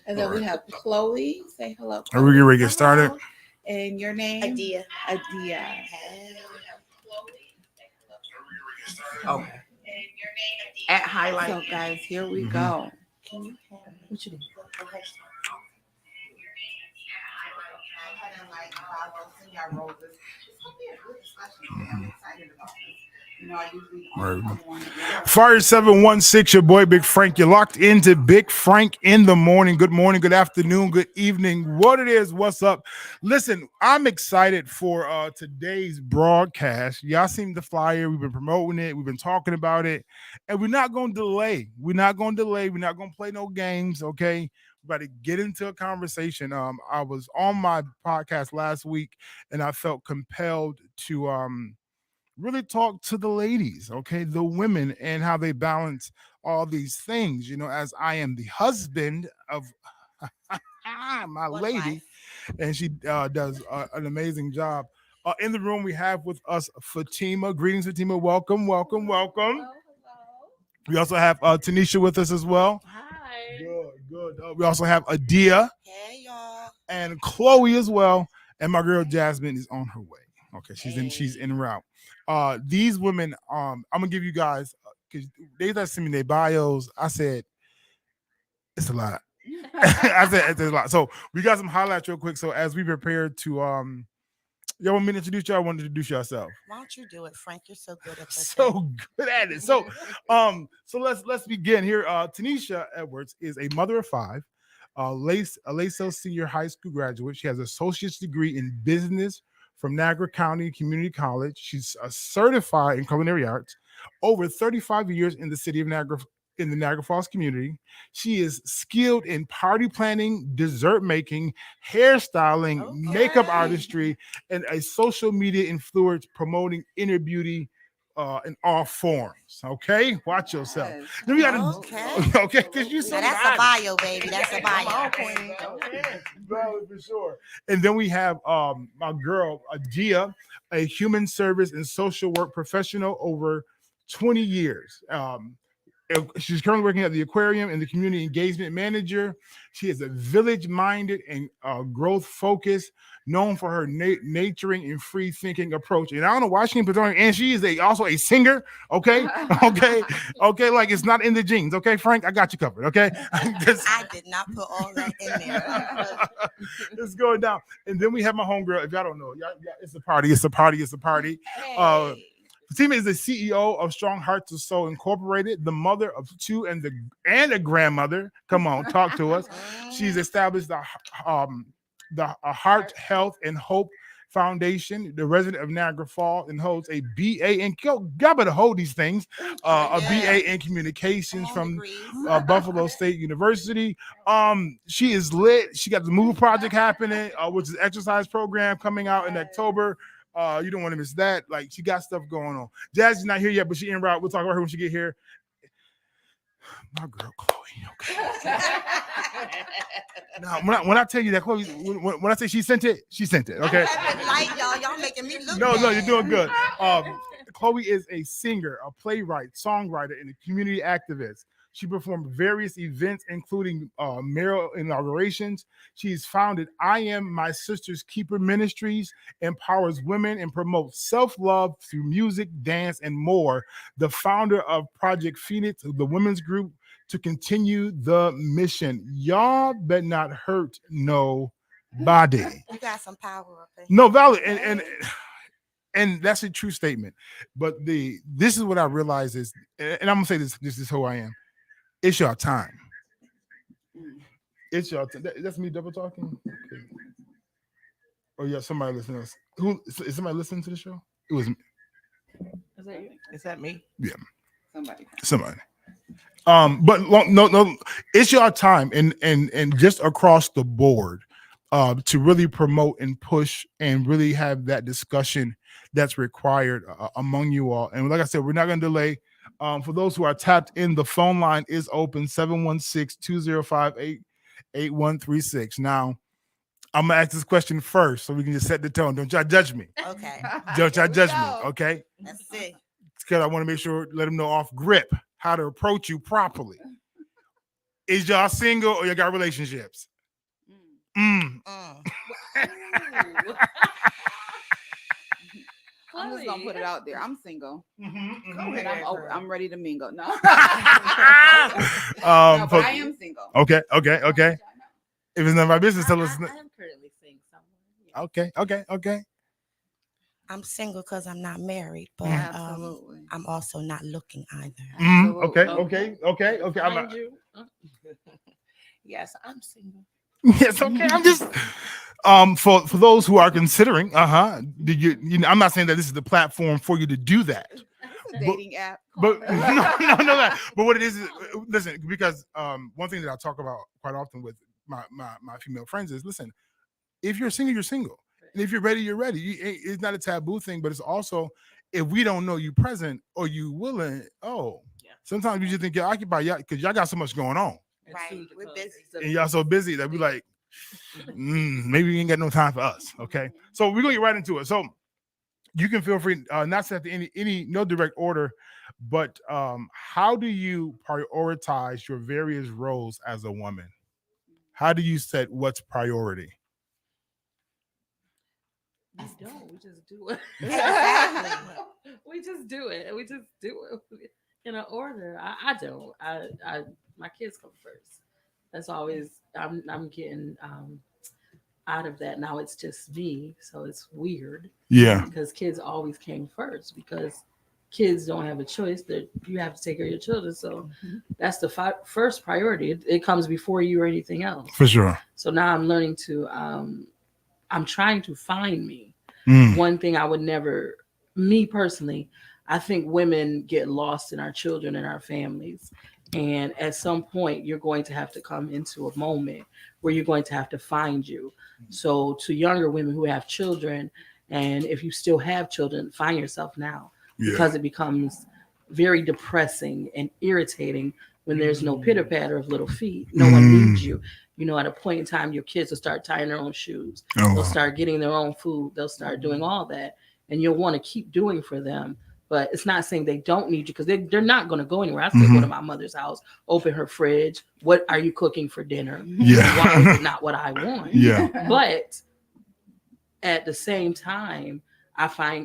And then we have Chloe. Say hello. Are we ready to get started? And your name? Adia. Adia. Okay. At highlight. So guys, here we go. Can you have what you do? Fire 716, your boy Big Frank. You're locked into Big Frank in the morning. Good morning, good afternoon, good evening. What it is, what's up? Listen, I'm excited for today's broadcast. Y'all seen the flyer. We've been promoting it. We've been talking about it. And we're not going to delay. We're not going to play no games, okay? We're about to get into a conversation. I was on my podcast last week, and I felt compelled to really talk to the ladies, okay, the women, and how they balance all these things. You know, as I am the husband of my lady, and she does an amazing job. In the room, we have with us Fatima. Greetings, Fatima. Welcome. Hello. We also have Tanisha with us as well. Hi. Good. We also have Adia. Hey y'all. And Chloe as well. And my girl Jasmine is on her way. Okay, she's en route. These women, I'm gonna give you guys, because they just sent me their bios. I said it's a lot. I said it's a lot. So we got some highlights real quick. So as we prepare to y'all want me to introduce y'all? I want to introduce yourself. Why don't you do it, Frank? You're so good at that. So good at it. So let's begin here. Tanisha Edwards is a mother of five, LaSalle Senior High School graduate. She has an associate's degree in business from Niagara County Community College. She's certified in culinary arts, over 35 years in the city of Niagara, in the Niagara Falls community. She is skilled in party planning, dessert making, hairstyling, makeup artistry, and a social media influencer promoting inner beauty in all forms. Okay, watch yourself. Then we gotta, okay, because you so that's a bio, baby. That's a bio. For sure. And then we have my girl Adia, a human service and social work professional over 20 years. She's currently working at the aquarium and the community engagement manager. She is a village-minded and growth-focused, known for her nurturing and free-thinking approach. And I don't know why she can put on. And she is also a singer. Okay. Like it's not in the genes. Okay, Frank, I got you covered. Okay. I did not put all that in there. It's going down. And then we have my homegirl. If y'all don't know, it's a party. Hey. Fatima is the CEO of Strong Hearts of Soul Incorporated, the mother of two and a grandmother. Come on, talk to us. She's established the Heart, Health, and Hope Foundation, the resident of Niagara Falls, and holds a BA in God better hold these things. A BA in communications from Buffalo State University. She is lit. She got the Move project happening, which is an exercise program coming out in October. You don't want to miss that. Like, she got stuff going on. Jazz is not here yet, but she en route. We'll talk about her when she get here. My girl Chloe. Okay. Now, when I tell you that Chloe, when I say she sent it. Okay. Y'all making me look. No, you're doing good. Chloe is a singer, a playwright, songwriter, and a community activist. She performed various events, including mayoral inaugurations. She's founded I Am My Sister's Keeper Ministries, empowers women and promotes self-love through music, dance, and more. The founder of Project Phoenix, the women's group, to continue the mission. Y'all better not hurt nobody. You got some power up there. No, valid. And that's a true statement. But this is what I realize is, and I'm gonna say this is who I am. It's your time. It's your time. That's me double talking. Okay. Oh yeah, somebody listening. Who is somebody listening to the show? It was me. Is that you? Is that me? Yeah. Somebody. But no, it's your time, and just across the board, to really promote and push and really have that discussion that's required among you all. And like I said, we're not going to delay. For those who are tapped in, the phone line is open 716-205-8136. Now, I'm gonna ask this question first so we can just set the tone. Don't y'all judge me. Okay. Don't y'all judge me, okay? Let's see. Because I want to make sure, let them know off grip how to approach you properly. Is y'all single or you got relationships? Mm. I'm just gonna put it out there. I'm single. Mm-hmm. And I'm ready to mingle. No. No, But but I am single. Okay. If it's none of our business, tell us. I am currently seeing someone. Okay. I'm single because I'm not married, but Absolutely. I'm also not looking either. Okay. Find you. Yes, I'm single. Yes, okay. I'm just for those who are considering, did you know, I'm not saying that this is the platform for you to do that. It's a dating app. But no. But what it is listen, because one thing that I talk about quite often with my female friends is listen, if you're single, you're single. And if you're ready, you're ready. It's not a taboo thing, but it's also if we don't know you present or you willing, sometimes we just think you're occupied because y'all got so much going on. Right, we're busy. And y'all so busy that we like, maybe we ain't got no time for us. Okay. So we're gonna get right into it. So you can feel free not set to any no direct order, but how do you prioritize your various roles as a woman? How do you set what's priority? We don't. We just do it. Exactly. We just do it. We just do it in an order. I don't. I my kids come first. That's always. I'm getting out of that now. It's just me, so it's weird. Yeah. Because kids always came first. Because kids don't have a choice. That you have to take care of your children. So that's the first priority. It comes before you or anything else. For sure. So now I'm learning to. I'm trying to find me. One thing I would never, me personally, I think women get lost in our children and our families. And at some point, you're going to have to come into a moment where you're going to have to find you. So to younger women who have children, and if you still have children, find yourself now because it becomes very depressing and irritating when there's no pitter patter of little feet. No one needs you. You know, at a point in time, your kids will start tying their own shoes. They'll start getting their own food. They'll start doing all that. And you'll want to keep doing for them. But it's not saying they don't need you because they're not going to go anywhere. I still go to my mother's house, open her fridge. What are you cooking for dinner? Yeah. Why is it not what I want? Yeah. But at the same time,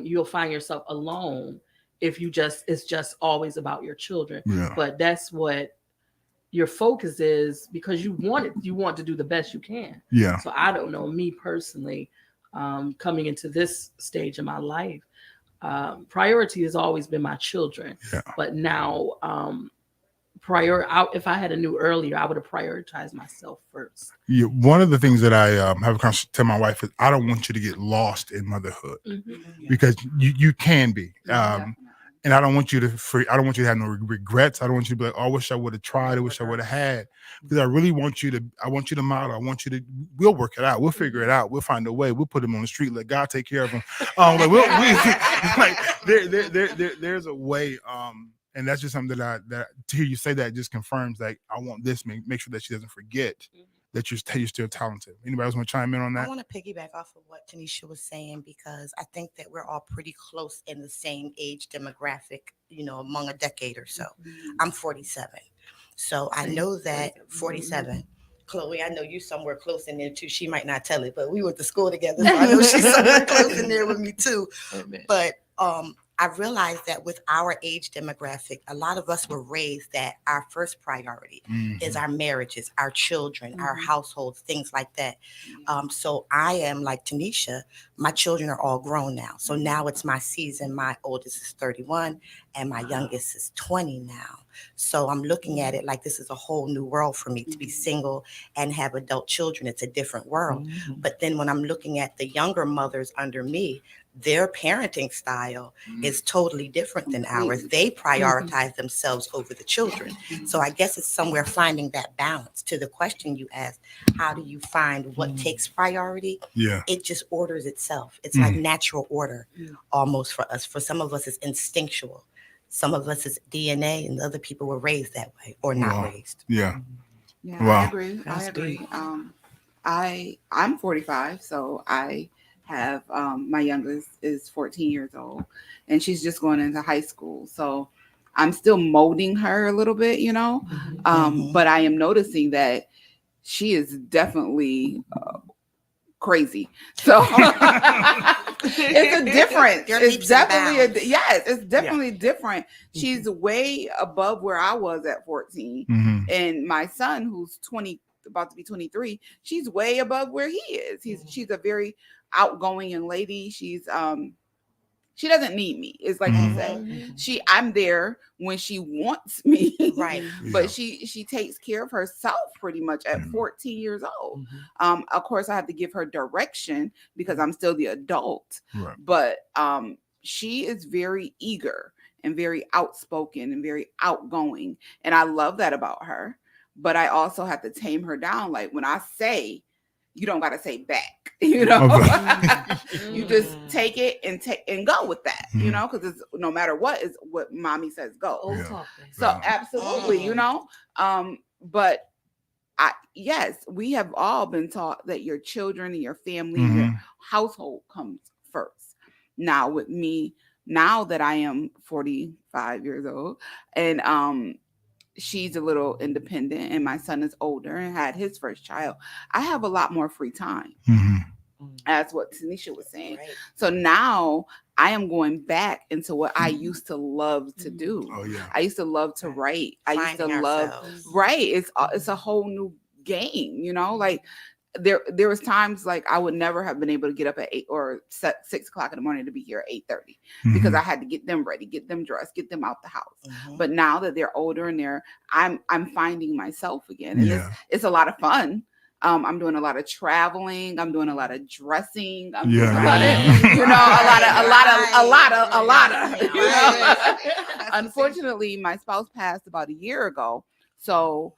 you'll find yourself alone if it's just always about your children. Yeah. But that's what your focus is because you want to do the best you can. Yeah. So I don't know, me personally, coming into this stage of my life, priority has always been my children. Yeah. But now, if I had a knew earlier, I would have prioritized myself first. Yeah. One of the things that I have to tell my wife is I don't want you to get lost in motherhood because you can be. And I don't want you to have no regrets. I don't want you to be like, oh, I wish I would have tried. I wish I would have had. Because I really want you to model. We'll work it out. We'll figure it out. We'll find a way. We'll put him on the street. Let God take care of him. There's a way. And that's just something that to hear you say that just confirms that I want this. Make sure that she doesn't forget that you're still talented. Anybody else want to chime in on that? I want to piggyback off of what Tanisha was saying because I think that we're all pretty close in the same age demographic, among a decade or so. I'm 47. So I know that 47. Chloe, I know you somewhere close in there too. She might not tell it, but we went to school together. So I know she's somewhere close in there with me too. But I realized that with our age demographic, a lot of us were raised that our first priority is our marriages, our children, our households, things like that. So I am like Tanisha, my children are all grown now. So now it's my season. My oldest is 31 and my youngest is 20 now. So I'm looking at it like this is a whole new world for me to be single and have adult children. It's a different world. But then when I'm looking at the younger mothers under me, their parenting style is totally different than ours. They prioritize themselves over the children. So I guess it's somewhere finding that balance. To the question you asked, how do you find what takes priority? Yeah. It just orders itself. It's like natural order almost for us. For some of us, it's instinctual. Some of us, it's DNA, and other people were raised that way or not raised. Yeah. Yeah, Wow. I agree. I agree. I'm 45, so I have my youngest is 14 years old and she's just going into high school. So I'm still molding her a little bit, but I am noticing that she is definitely crazy. So it's a difference. It's definitely it's definitely different. She's way above where I was at 14. And my son, who's 20, about to be 23, she's way above where he is. She's a very outgoing young lady. She doesn't need me. It's like you said. I'm there when she wants me. Right. But she takes care of herself pretty much at 14 years old. Of course, I have to give her direction because I'm still the adult. Right. But she is very eager and very outspoken and very outgoing. And I love that about her. But I also have to tame her down. Like when I say, you don't got to say back, you just take it and go with that, because it's no matter what is what mommy says go. So absolutely, but yes, we have all been taught that your children and your family, your household comes first. Now with me, now that I am 45 years old and she's a little independent and my son is older and had his first child, I have a lot more free time. That's what Tanisha was saying. Right. So now I am going back into what I used to love to do. Oh, yeah. I used to love to write. I used to love, it's a whole new game, like there was times like I would never have been able to get up at 8 or 6 o'clock in the morning to be here at 8:30 because I had to get them ready, get them dressed, get them out the house. But now that they're older and I'm finding myself again, and it's a lot of fun. I'm doing a lot of traveling. I'm doing a lot of dressing. I'm doing a lot of. Unfortunately, my spouse passed about a year ago, so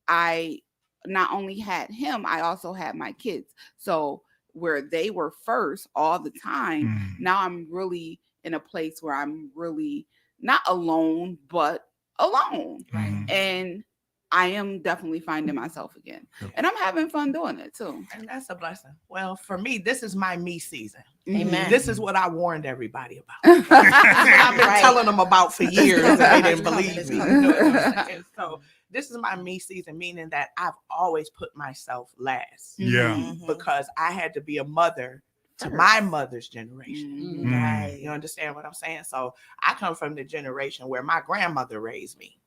I not only had him, I also had my kids. So where they were first all the time, now I'm really in a place where I'm really not alone, but alone. And I am definitely finding myself again. And I'm having fun doing it too. And that's a blessing. Well, for me, this is my me season. Amen. This is what I warned everybody about. I've been telling them about for years and they didn't believe me. And so this is my me season, meaning that I've always put myself last. Yeah. Because I had to be a mother to my mother's generation. Right. You understand what I'm saying? So I come from the generation where my grandmother raised me,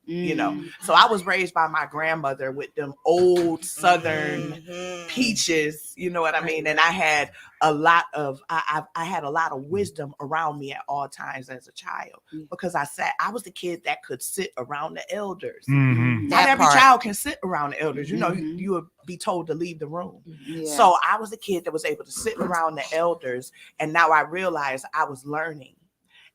So I was raised by my grandmother with them old Southern peaches, you know what I mean? And I had a lot of I had a lot of wisdom around me at all times as a child because I was the kid that could sit around the elders. Not every child can sit around the elders. You would be told to leave the room. So I was the kid that was able to sit around the elders, and now I realized I was learning.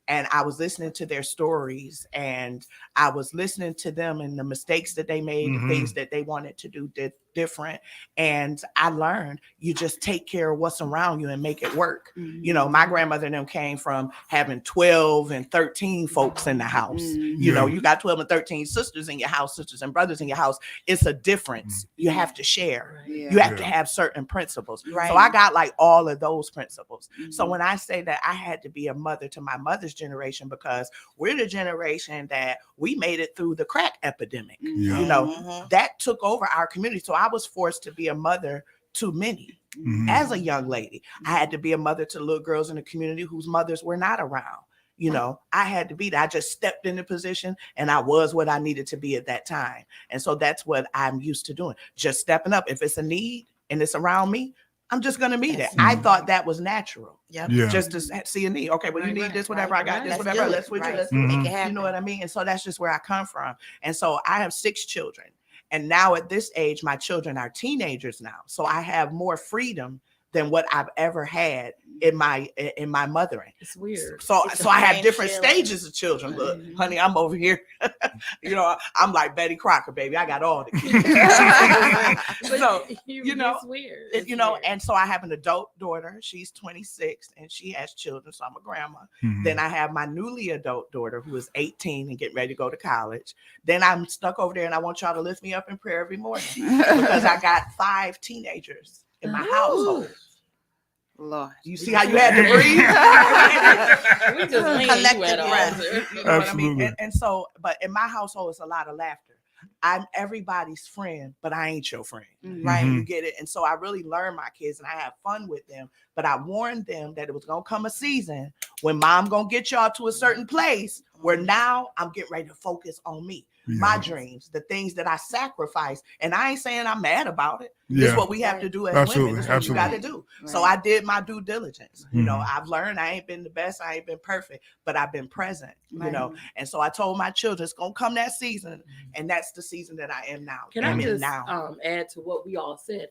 And I was listening to their stories and I was listening to them and the mistakes that they made, the things that they wanted to do different. And I learned you just take care of what's around you and make it work. My grandmother and them came from having 12 and 13 folks in the house. You got 12 and 13 sisters in your house, sisters and brothers in your house. It's a difference. You have to share. You have to have certain principles. So I got like all of those principles. So when I say that I had to be a mother to my mother's generation, because we're the generation that we made it through the crack epidemic. That took over our community. So I was forced to be a mother to many. As a young lady, I had to be a mother to little girls in the community whose mothers were not around. I had to be that. I just stepped in the position and I was what I needed to be at that time. And so that's what I'm used to doing. Just stepping up. If it's a need and it's around me, I'm just going to meet it. I thought that was natural. Just to see a need. Okay, well, you need this, whatever. I got this, whatever. Let's switch it. Let's make it happen. You know what I mean? And so that's just where I come from. And so I have 6 children. And now at this age, my children are teenagers now. So I have more freedom than what I've ever had in my mothering. It's weird. So I have different stages of children. Look, honey, I'm over here. I'm like Betty Crocker, baby. I got all the kids. So it's weird. It's weird. And so I have an adult daughter. She's 26 and she has children. So I'm a grandma. Then I have my newly adult daughter who is 18 and getting ready to go to college. Then I'm stuck over there and I want y'all to lift me up in prayer every morning because I got 5 teenagers in my household. Lord. You see how you had to breathe? We just lean Collective you at all. breath. You know what I mean? Absolutely. And so, but in my household, it's a lot of laughter. I'm everybody's friend, but I ain't your friend. Right. Mhm. You get it? And so I really learn my kids and I have fun with them. But I warned them that it was gonna come a season when mom gonna get y'all to a certain place where now I'm getting ready to focus on me. My dreams, the things that I sacrifice. And I ain't saying I'm mad about it. This Yeah. is what we have to do as Absolutely, women. This is what you got to absolutely. do. So Right. I did my due diligence. You know, Mhm. I've learned I ain't been the best. I ain't been perfect, but I've been present, you Right. know. And so I told my children it's going to come that season. And that's the season that I am now. Can I'm I in just now. add to what we all said?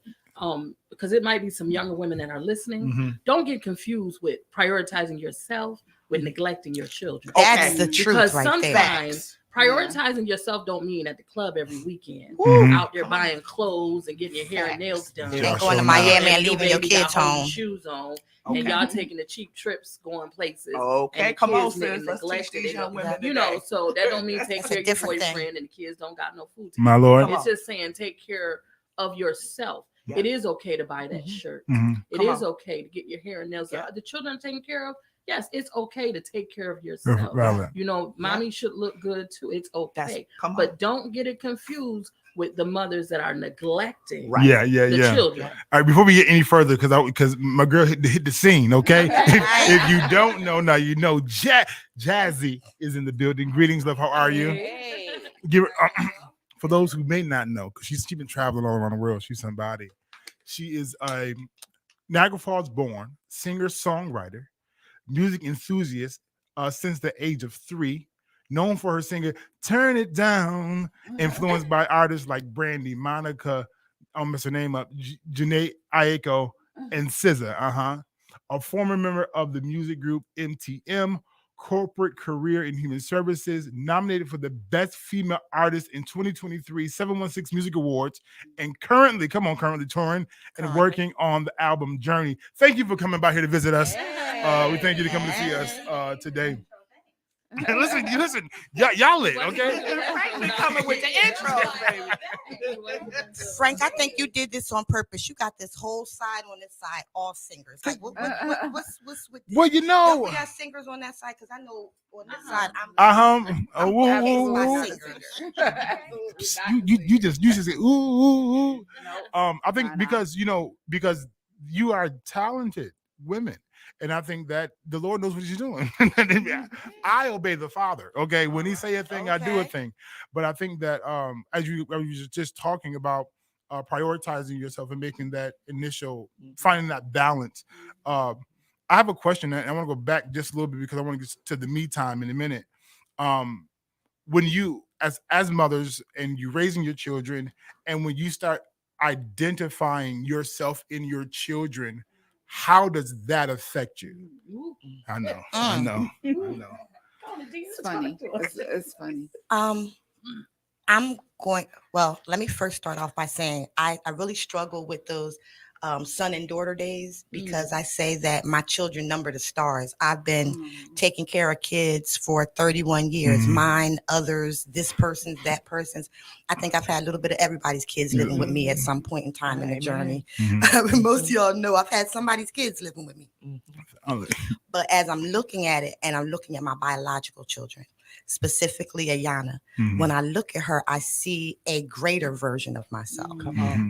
Because it might be some younger women that are listening. Mhm. Don't get confused with prioritizing yourself with neglecting your children. That's Okay. the truth Because right there. sometimes prioritizing yourself don't mean at the club every weekend. Mhm. Out there buying clothes and getting your hair and nails done. Yeah, And going to sure Miami And and your leaving your baby got kids holy home. shoes on, Okay. and y'all taking the cheap trips, going places. Okay, and the come on, kids sis. getting Let's teach neglected, these and young women you know, today. so that don't mean take That's a care of your different thing. boyfriend and the kids don't got no food to My eat. Lord. Come It's on. just saying take care of yourself. Yeah. It is okay to buy that shirt. Mhm. It Come is on. okay to get your hair and nails. Yeah. The children are taken care of. Yes, it's okay to take care of yourself. Valid. You know, mommy should look good too. It's That's okay. come on. But don't get it confused with the mothers that are neglecting Right. Yeah, yeah, the yeah. children. All right, before we get any further, because my girl hit the scene, okay? If you don't know, now you know. Jazzy is in the building. Greetings, love. How are you? Hey. Give her, for those who may not know, because she's been traveling all around the world. She's somebody. She is a Niagara Falls born singer, songwriter, music enthusiast since the age of 3. Known for her singer "Turn It Down," influenced by artists like Brandy, Monica, I'll mess her name up, Janae Aiko, and SZA. A former member of the music group MTM, corporate career in human services, nominated for the Best Female Artist in 2023 716 Music Awards, and currently touring and working on the album Journey. Thank you for coming by here to visit us. We thank you for coming to see us today. listen, y'all lit, okay? Frank coming with the intros, baby. Frank, I think you did this on purpose. You got this whole side on this side, all singers. Like, what's with this? Well, you know, We got singers on that side because I know on this side I'm. You just say ooh. I think because you are talented women. And I think that the Lord knows what he's doing. I obey the Father. Okay. When he say a thing, I do a thing. But I think that as you were just talking about prioritizing yourself and making that initial, finding that balance. I have a question, and I want to go back just a little bit because I want to get to the me time in a minute. When you, as mothers, and you raising your children, and when you start identifying yourself in your children, how does that affect you? I know. It's funny. It's funny. Let me first start off by saying I really struggle with those son and daughter days because I say that my children number the stars. I've been taking care of kids for 31 years, mine, others, this person's, that person's. I think I've had a little bit of everybody's kids living with me at some point in time in the journey. Most of y'all know I've had somebody's kids living with me. But as I'm looking at it, and I'm looking at my biological children, specifically Ayana, when I look at her, I see a greater version of myself.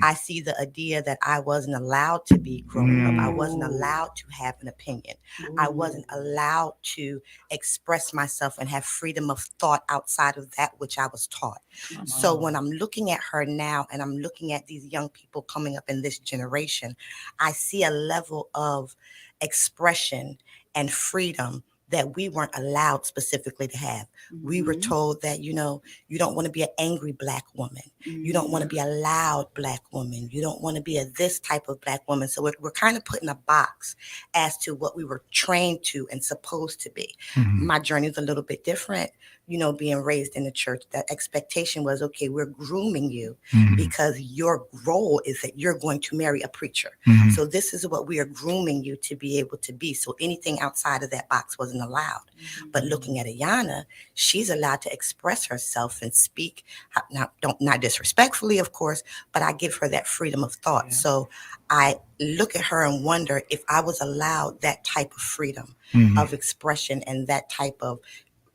I see the idea that I wasn't allowed to be growing up. I wasn't allowed to have an opinion. I wasn't allowed to express myself and have freedom of thought outside of that which I was taught. So when I'm looking at her now, and I'm looking at these young people coming up in this generation, I see a level of expression and freedom that we weren't allowed specifically to have. We were told that, you don't want to be an angry Black woman. You don't want to be a loud Black woman. You don't want to be this type of Black woman. So we're kind of put in a box as to what we were trained to and supposed to be. My journey is a little bit different. Being raised in the church, that expectation was, okay, we're grooming you because your role is that you're going to marry a preacher. So this is what we are grooming you to be able to be. So anything outside of that box wasn't wasn't allowed. But looking at Ayana, she's allowed to express herself and speak, not disrespectfully, of course, but I give her that freedom of thought. Yeah. So I look at her and wonder if I was allowed that type of freedom of expression and that type of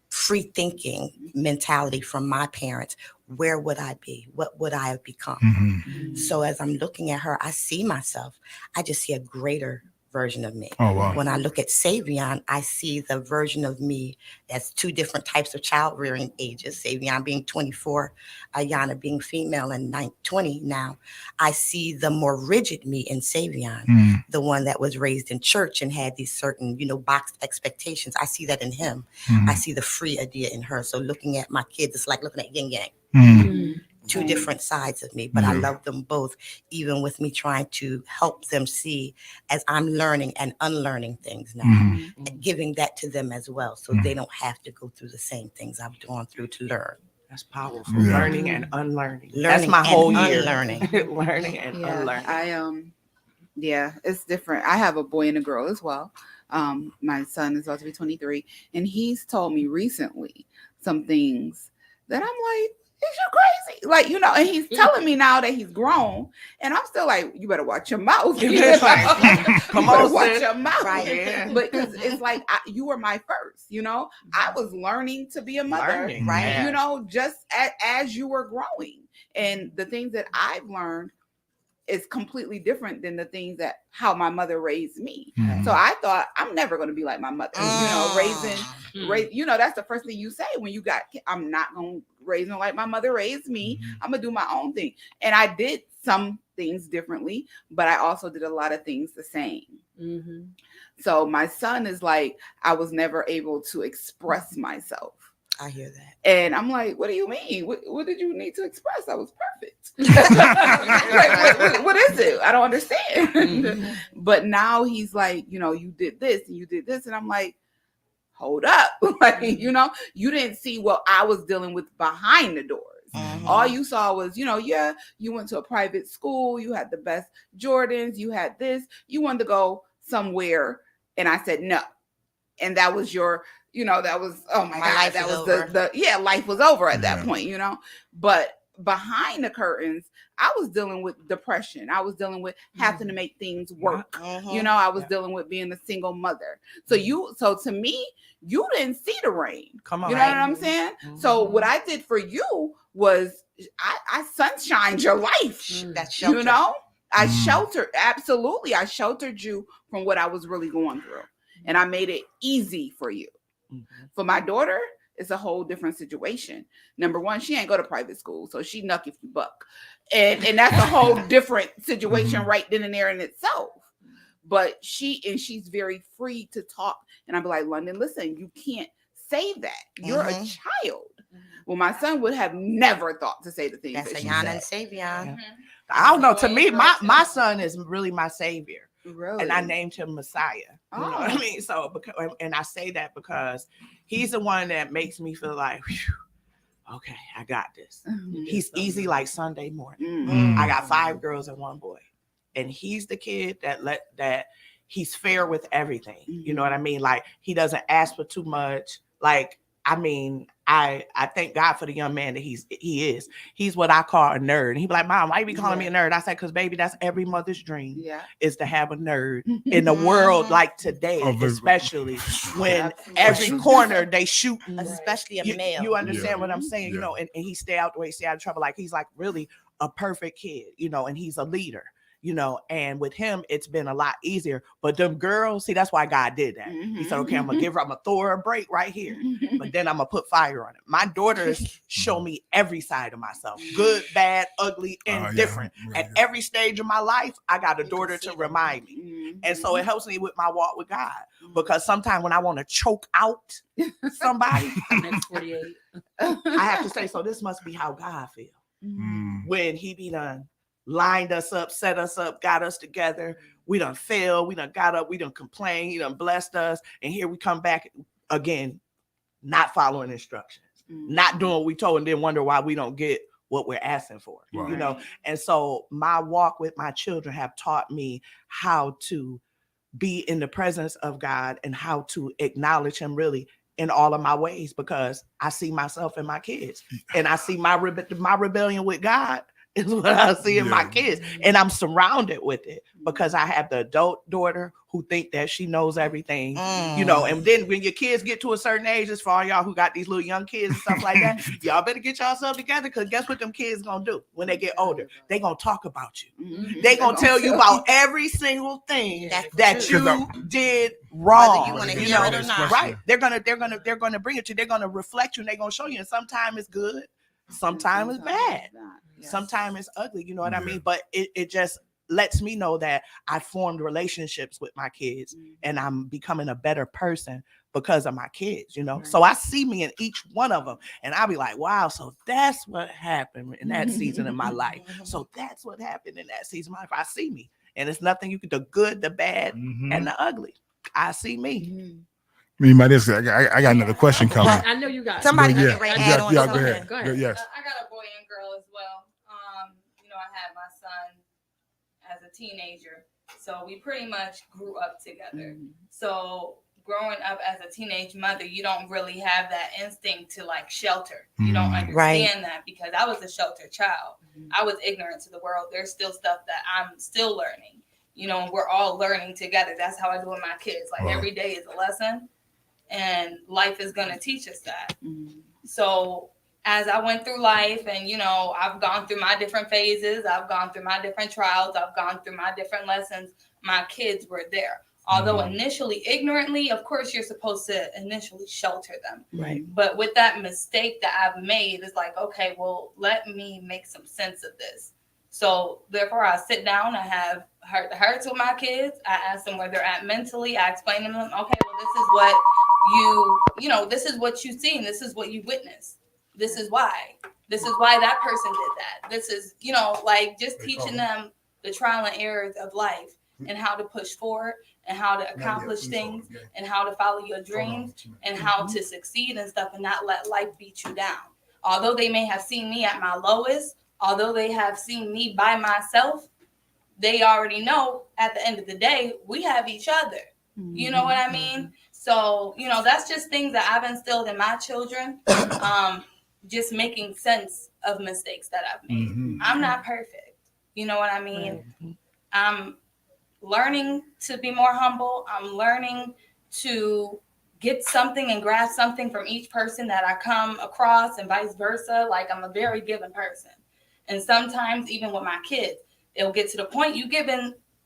free thinking mentality from my parents, where would I be? What would I have become? So as I'm looking at her, I see myself. I just see a greater version of me. Oh, wow. When I look at Savion, I see the version of me as two different types of child rearing ages. Savion being 24, Ayana being female and 20 now. I see the more rigid me in Savion, the one that was raised in church and had these certain, boxed expectations. I see that in him. I see the free idea in her. So looking at my kids, it's like looking at yin yang. Two different sides of me, but I love them both, even with me trying to help them see as I'm learning and unlearning things now, giving that to them as well, so they don't have to go through the same things I've gone through to learn. That's powerful. Learning and unlearning. Learning That's my whole and year. unlearning. Learning and unlearning. It's different. I have a boy and a girl as well. My son is about to be 23, and he's told me recently some things that I'm like, is you crazy? Like, and he's telling me now that he's grown, and I'm still like, you better watch your mouth. Come on, watch your mouth. Right. Yeah. But it's like, you were my first, I was learning to be a mother, right? Just as you were growing. And the things that I've learned is completely different than the things that how my mother raised me. So I thought I'm never going to be like my mother, raising, that's the first thing you say when you got, I'm not going to raise them like my mother raised me. I'm going to do my own thing. And I did some things differently, but I also did a lot of things the same. So my son is like, I was never able to express myself. I hear that. And I'm like, what do you mean? What did you need to express? I was perfect. Like, what is it? I don't understand. But now he's like, you did this and you did this. And I'm like, hold up. Like, you didn't see what I was dealing with behind the doors. All you saw was, you went to a private school. You had the best Jordans. You had this. You wanted to go somewhere. And I said, no. And that was your... that was, oh my God, that was life was over at that point, but behind the curtains, I was dealing with depression. I was dealing with having to make things work. I was dealing with being a single mother. So to me, you didn't see the rain. Come on. You know what I'm saying? So what I did for you was I sunshined your life. That's shelter. I sheltered. Absolutely. I sheltered you from what I was really going through. And I made it easy for you. For my daughter, it's a whole different situation. Number one, she ain't go to private school, so she nuck if you buck, and that's a whole different situation right then and there in itself. But she's very free to talk, and I'd be like, London, listen, you can't say that. You're a child. Well, my son would have never thought to say the things that's that Ayana and said. Savion. I don't know. To me, my son is really my savior. Really? And I named him Messiah. You know what I mean? So, and I say that because he's the one that makes me feel like, okay, I got this. He's easy like Sunday morning. I got 5 girls and 1 boy. And he's the kid that he's fair with everything. You know what I mean? Like, he doesn't ask for too much. Like, I mean, I thank God for the young man that he is. He's what I call a nerd. And he'd be like, Mom, why you be calling me a nerd? I said, because baby, that's every mother's dream is to have a nerd in a world like today, especially when every corner they shoot. Especially a male. You understand what I'm saying? And he stay out the way, stay out of trouble. Like, he's like really a perfect kid, and he's a leader. And with him, it's been a lot easier. But them girls, see, that's why God did that. He said, okay, I'm going to throw her a break right here. But then I'm going to put fire on it. My daughters show me every side of myself. Good, bad, ugly, and different. At every stage of my life, I got a daughter to remind me. And so it helps me with my walk with God. Because sometimes when I want to choke out somebody, Next 48. I have to say, so this must be how God feels. When he be done lined us up, set us up, got us together. We done failed. We done got up. We done complained. He done blessed us. And here we come back again, not following instructions, not doing what we told, and then wonder why we don't get what we're asking for, And so my walk with my children have taught me how to be in the presence of God and how to acknowledge him really in all of my ways, because I see myself in my kids, and I see my rebellion with God is what I see in my kids, and I'm surrounded with it because I have the adult daughter who think that she knows everything, you know. And then when your kids get to a certain age, it's for all y'all who got these little young kids and stuff like that, y'all better get yourself together, because guess what them kids gonna do when they get older? They gonna talk about you. They gonna tell you about every single thing that you did wrong. You want to You hear know, it or not? right? They're gonna bring it to you. They're gonna reflect you, and they're gonna show you. And sometimes it's good, sometimes it's bad. Sometimes it's ugly, you know what I mean? But it just lets me know that I formed relationships with my kids, and I'm becoming a better person because of my kids, you know? Right. So I see me in each one of them, and I'll be like, wow, so that's what happened in that season of my life. So that's what happened in that season of my life. I see me, and it's nothing you can do, the good, the bad, and the ugly. I see me. I got another question coming. I know you got somebody. Yeah, Go add on. Yeah, go ahead. Go ahead. Yes. I got a boy and girl as well. You know, I had my son as a teenager, so we pretty much grew up together. So growing up as a teenage mother, you don't really have that instinct to like shelter. You don't understand that, because I was a sheltered child. I was ignorant to the world. There's still stuff that I'm still learning. You know, and we're all learning together. That's how I do with my kids. Like every day is a lesson, and life is going to teach us that. So as I went through life, and, you know, I've gone through my different phases, I've gone through my different trials, I've gone through my different lessons, my kids were there. Although initially, ignorantly, of course, you're supposed to initially shelter them. Right. But with that mistake that I've made, it's like, okay, well, let me make some sense of this. So therefore, I sit down, I have hearts with my kids. I ask them where they're at mentally. I explain to them, okay, well, this is what you know, this is what you see, and this is what you witnessed. This is why. This is why that person did that. This is, you know, like just teaching them the trial and errors of life and how to push forward and how to accomplish things and how to follow your dreams and how to succeed and stuff, and not let life beat you down. Although they may have seen me at my lowest, although they have seen me by myself, they already know at the end of the day, we have each other. You know what I mean? So, you know, that's just things that I've instilled in my children. Just making sense of mistakes that I've made. I'm not perfect. You know what I mean? I'm learning to be more humble. I'm learning to get something and grasp something from each person that I come across, and vice versa. Like, I'm a very giving person. And sometimes even with my kids, it'll get to the point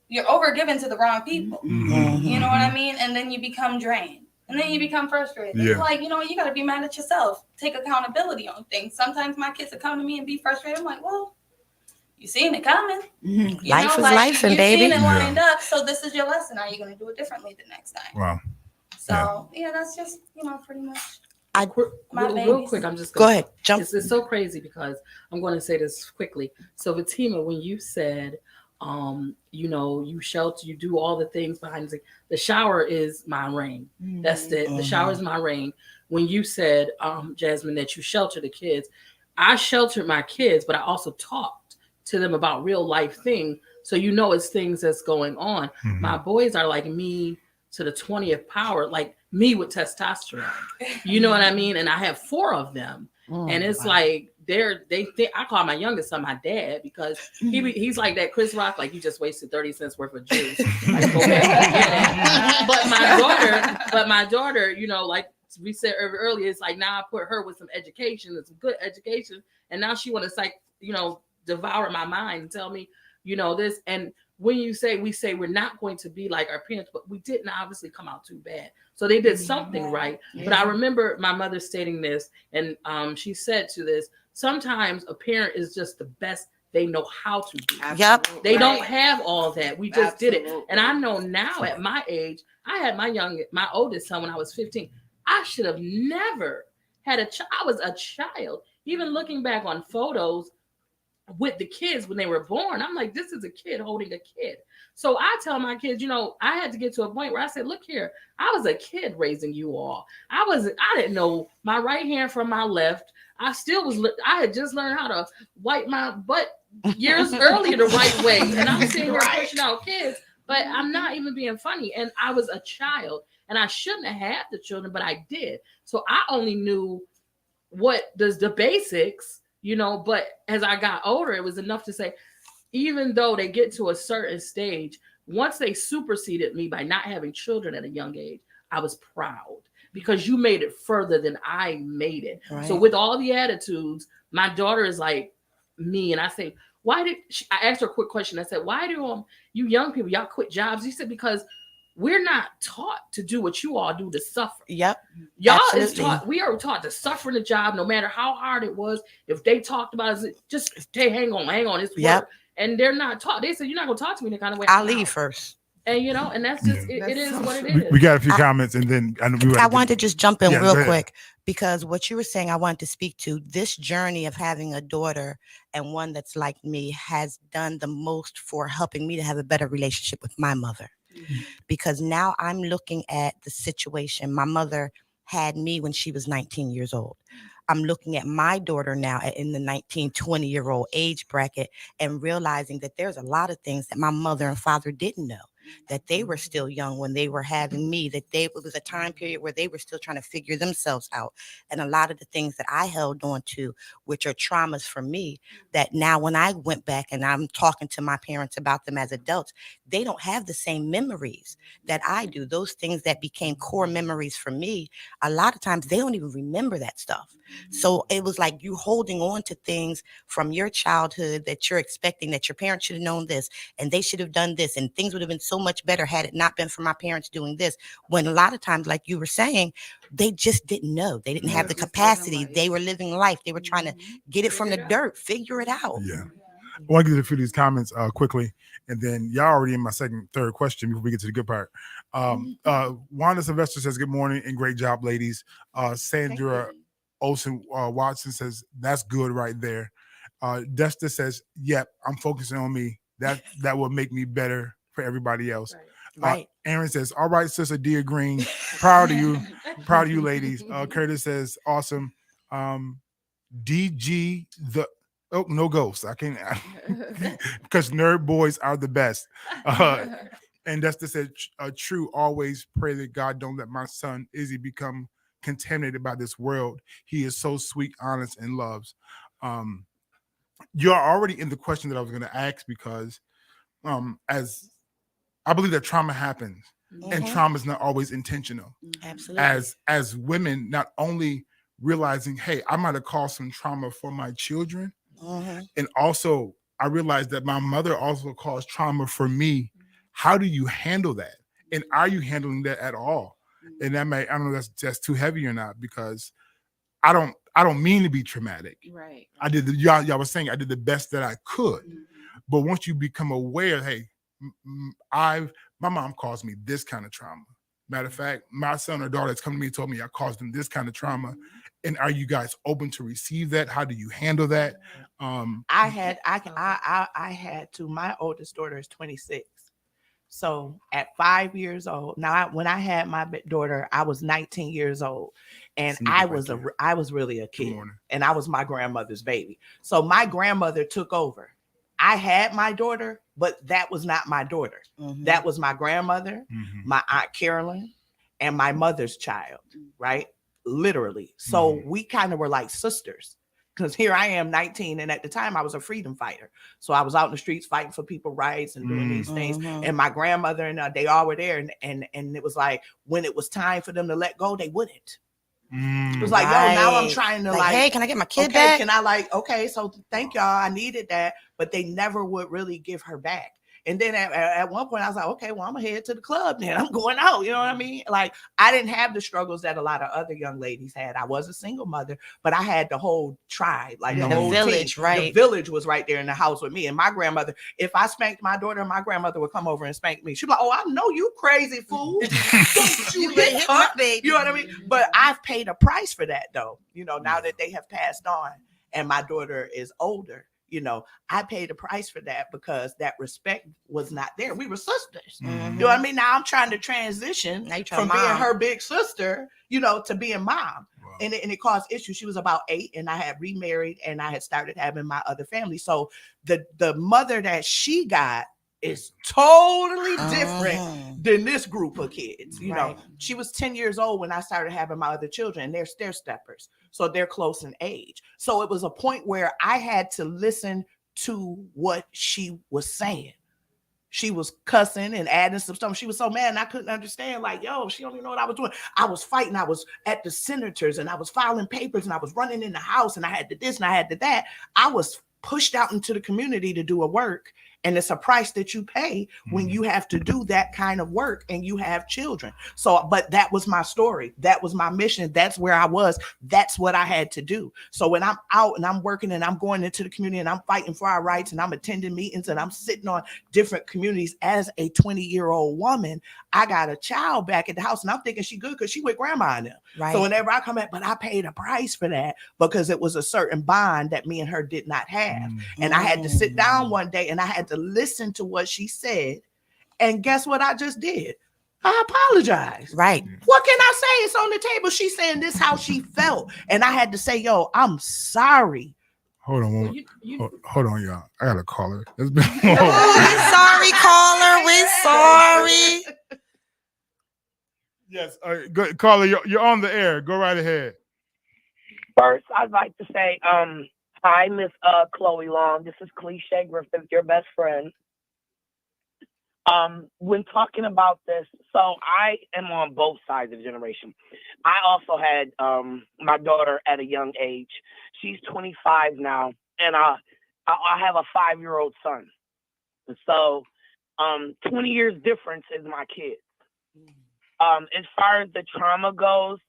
you're over giving to the wrong people. You know what I mean? And then you become drained. And then you become frustrated. It's like, you know, you got to be mad at yourself. Take accountability on things. Sometimes my kids will come to me and be frustrated. I'm like, well, you seen it coming. Life is life, and baby. You seen it lined up. So this is your lesson. Are you going to do it differently the next time? Wow. So, yeah, that's just, you know, pretty much. Real quick, I'm just go ahead. Jump. It's so crazy because I'm going to say this quickly. So, Fatima, when you said, you know, you shelter, you do all the things behind the scenes. The shower is my rain. That's it. The shower is my rain. When you said, Jasmine, that you shelter the kids, I sheltered my kids, but I also talked to them about real life things. So, you know, it's things that's going on. My boys are like me to the 20th power, like me with testosterone. You know what I mean? And I have 4 of them. And it's like, they think I call my youngest son my dad, because he's like that Chris Rock, like, you just wasted 30 cents worth of juice. Like, go back and get it. But my daughter, you know, like we said earlier, it's like now I put her with some education, some good education, and now she want to you know, devour my mind and tell me, you know, this. And when we say we're not going to be like our parents, but we didn't obviously come out too bad. So they did something right. But I remember my mother stating this, and she said to this, sometimes a parent is just the best they know how to do. Yep. They don't have all that. We just did it. And I know now at my age, I had my oldest son when I was 15. I should have never had I was a child. Even looking back on photos with the kids when they were born, I'm like, this is a kid holding a kid. So I tell my kids, you know, I had to get to a point where I said, look here, I was a kid raising you all. I didn't know my right hand from my left. I had just learned how to wipe my butt years earlier the right way. And I'm sitting here pushing out kids But I'm not even being funny. And I was a child and I shouldn't have had the children, but I did. So I only knew what does the basics, but as I got older, it was enough to say, even though they get to a certain stage, once they superseded me by not having children at a young age, I was proud because you made it further than I made it. Right. So with all the attitudes, my daughter is like me. And I say, I asked her a quick question. I said, why do you young people, y'all quit jobs? She said, because we're not taught to do what you all do, to suffer. Yep. Y'all we are taught to suffer in the job, no matter how hard it was. If they talked about it, just hey, hang on, it's work. And they're not taught. They said, you're not gonna talk to me the kind of way. I'll leave first. And and that's just it is what it is. We got a few comments, and then I wanted to just jump in real quick because what you were saying, I wanted to speak to. This journey of having a daughter and one that's like me has done the most for helping me to have a better relationship with my mother. Because now I'm looking at the situation. My mother had me when she was 19 years old. I'm looking at my daughter now in the 19, 20-year-old age bracket and realizing that there's a lot of things that my mother and father didn't know, that they were still young when they were having me, it was a time period where they were still trying to figure themselves out. And a lot of the things that I held on to, which are traumas for me, that now when I went back and I'm talking to my parents about them as adults, they don't have the same memories that I do. Those things that became core memories for me, a lot of times they don't even remember that stuff. So it was like you holding on to things from your childhood that you're expecting that your parents should have known this and they should have done this and things would have been so much better had it not been for my parents doing this. When a lot of times, like you were saying, they just didn't know. They didn't have the capacity. They were living life. They were trying to get it from the dirt, figure it out. Yeah. I want to get a few of these comments quickly, and then y'all already in my third question before we get to the good part. Wanda Sylvester says, good morning and great job, ladies. Sandra Olsen Watson says, that's good right there. Desta says, yep, I'm focusing on me. That will make me better for everybody else. Right. Aaron says, all right, sister Dear Green, proud of you ladies. Curtis says, awesome. DG no ghosts. I can't because nerd boys are the best. And Desta said, true, always pray that God don't let my son Izzy become contaminated by this world. He is so sweet, honest, and loves. You're already in the question that I was going to ask because as I believe that trauma happens and trauma is not always intentional. Absolutely. As women, not only realizing, hey, I might have caused some trauma for my children, and also I realized that my mother also caused trauma for me. How do you handle that? And are you handling that at all? And that I don't know if that's too heavy or not, because I don't mean to be traumatic. Right. I did y'all was saying I did the best that I could. But once you become aware, hey, my mom caused me this kind of trauma. Matter of fact, my son or daughter that's come to me and told me I caused them this kind of trauma. And are you guys open to receive that? How do you handle that? I had to. My oldest daughter is 26. So at 5 years old, when I had my daughter, I was 19 years old, and I was really a kid, and I was my grandmother's baby. So my grandmother took over. I had my daughter, but that was not my daughter. That was my grandmother, my Aunt Carolyn, and my mother's child, right? Literally. So we kind of were like sisters. Because here I am 19, and at the time I was a freedom fighter. So I was out in the streets fighting for people's rights and doing these things. And my grandmother and they all were there. And it was like, when it was time for them to let go, they wouldn't. It was like, yo, now I'm trying to like, hey, can I get my kid back? Can I okay, so thank y'all. I needed that. But they never would really give her back. And then at one point I was like, okay, well, I'm gonna head to the club then. I'm going out. You know what I mean? Like, I didn't have the struggles that a lot of other young ladies had. I was a single mother, but I had the whole tribe, like the whole village, team. right? The village was right there in the house with me. And my grandmother, if I spanked my daughter, my grandmother would come over and spank me. She'd be like, oh, I know you crazy fool. Don't you hit her, baby. You know what I mean? But I've paid a price for that though. You know, now that they have passed on and my daughter is older. You know, I paid a price for that because that respect was not there. We were sisters. You know what I mean? Now I'm trying to transition from being her big sister, you know, to being mom. Wow. And it caused issues. She was about 8 and I had remarried and I had started having my other family. So the mother that she got is totally different than this group of kids. You know, she was 10 years old when I started having my other children, and they're stair steppers. So they're close in age. So it was a point where I had to listen to what she was saying. She was cussing and adding some stuff. She was so mad and I couldn't understand. Like, yo, she don't even know what I was doing. I was fighting. I was at the senators and I was filing papers and I was running in the house and I had to this and I had to that. I was pushed out into the community to do a work. And it's a price that you pay when you have to do that kind of work and you have children. So, but that was my story. That was my mission. That's where I was. That's what I had to do. So when I'm out and I'm working and I'm going into the community and I'm fighting for our rights and I'm attending meetings and I'm sitting on different communities as a 20-year-old woman, I got a child back at the house and I'm thinking she good because she with grandma now. Right. So whenever I come back, but I paid a price for that because it was a certain bond that me and her did not have. And I had to sit down one day and I had to listen to what she said. And guess what I just did? I apologize. Right. What can I say? It's on the table. She's saying this how she felt. And I had to say, yo, I'm sorry. Hold on, hold on, y'all. I got a caller. It's been we're sorry, caller. We're sorry. Yes, good caller. You're on the air. Go right ahead. First, I'd like to say, hi, Miss Chloe Long. This is Cliche Griffith, your best friend. When talking about this, so I am on both sides of the generation. I also had my daughter at a young age. She's 25 now, and I have a 5-year-old son. So 20 years difference is my kid. As far as the trauma goes,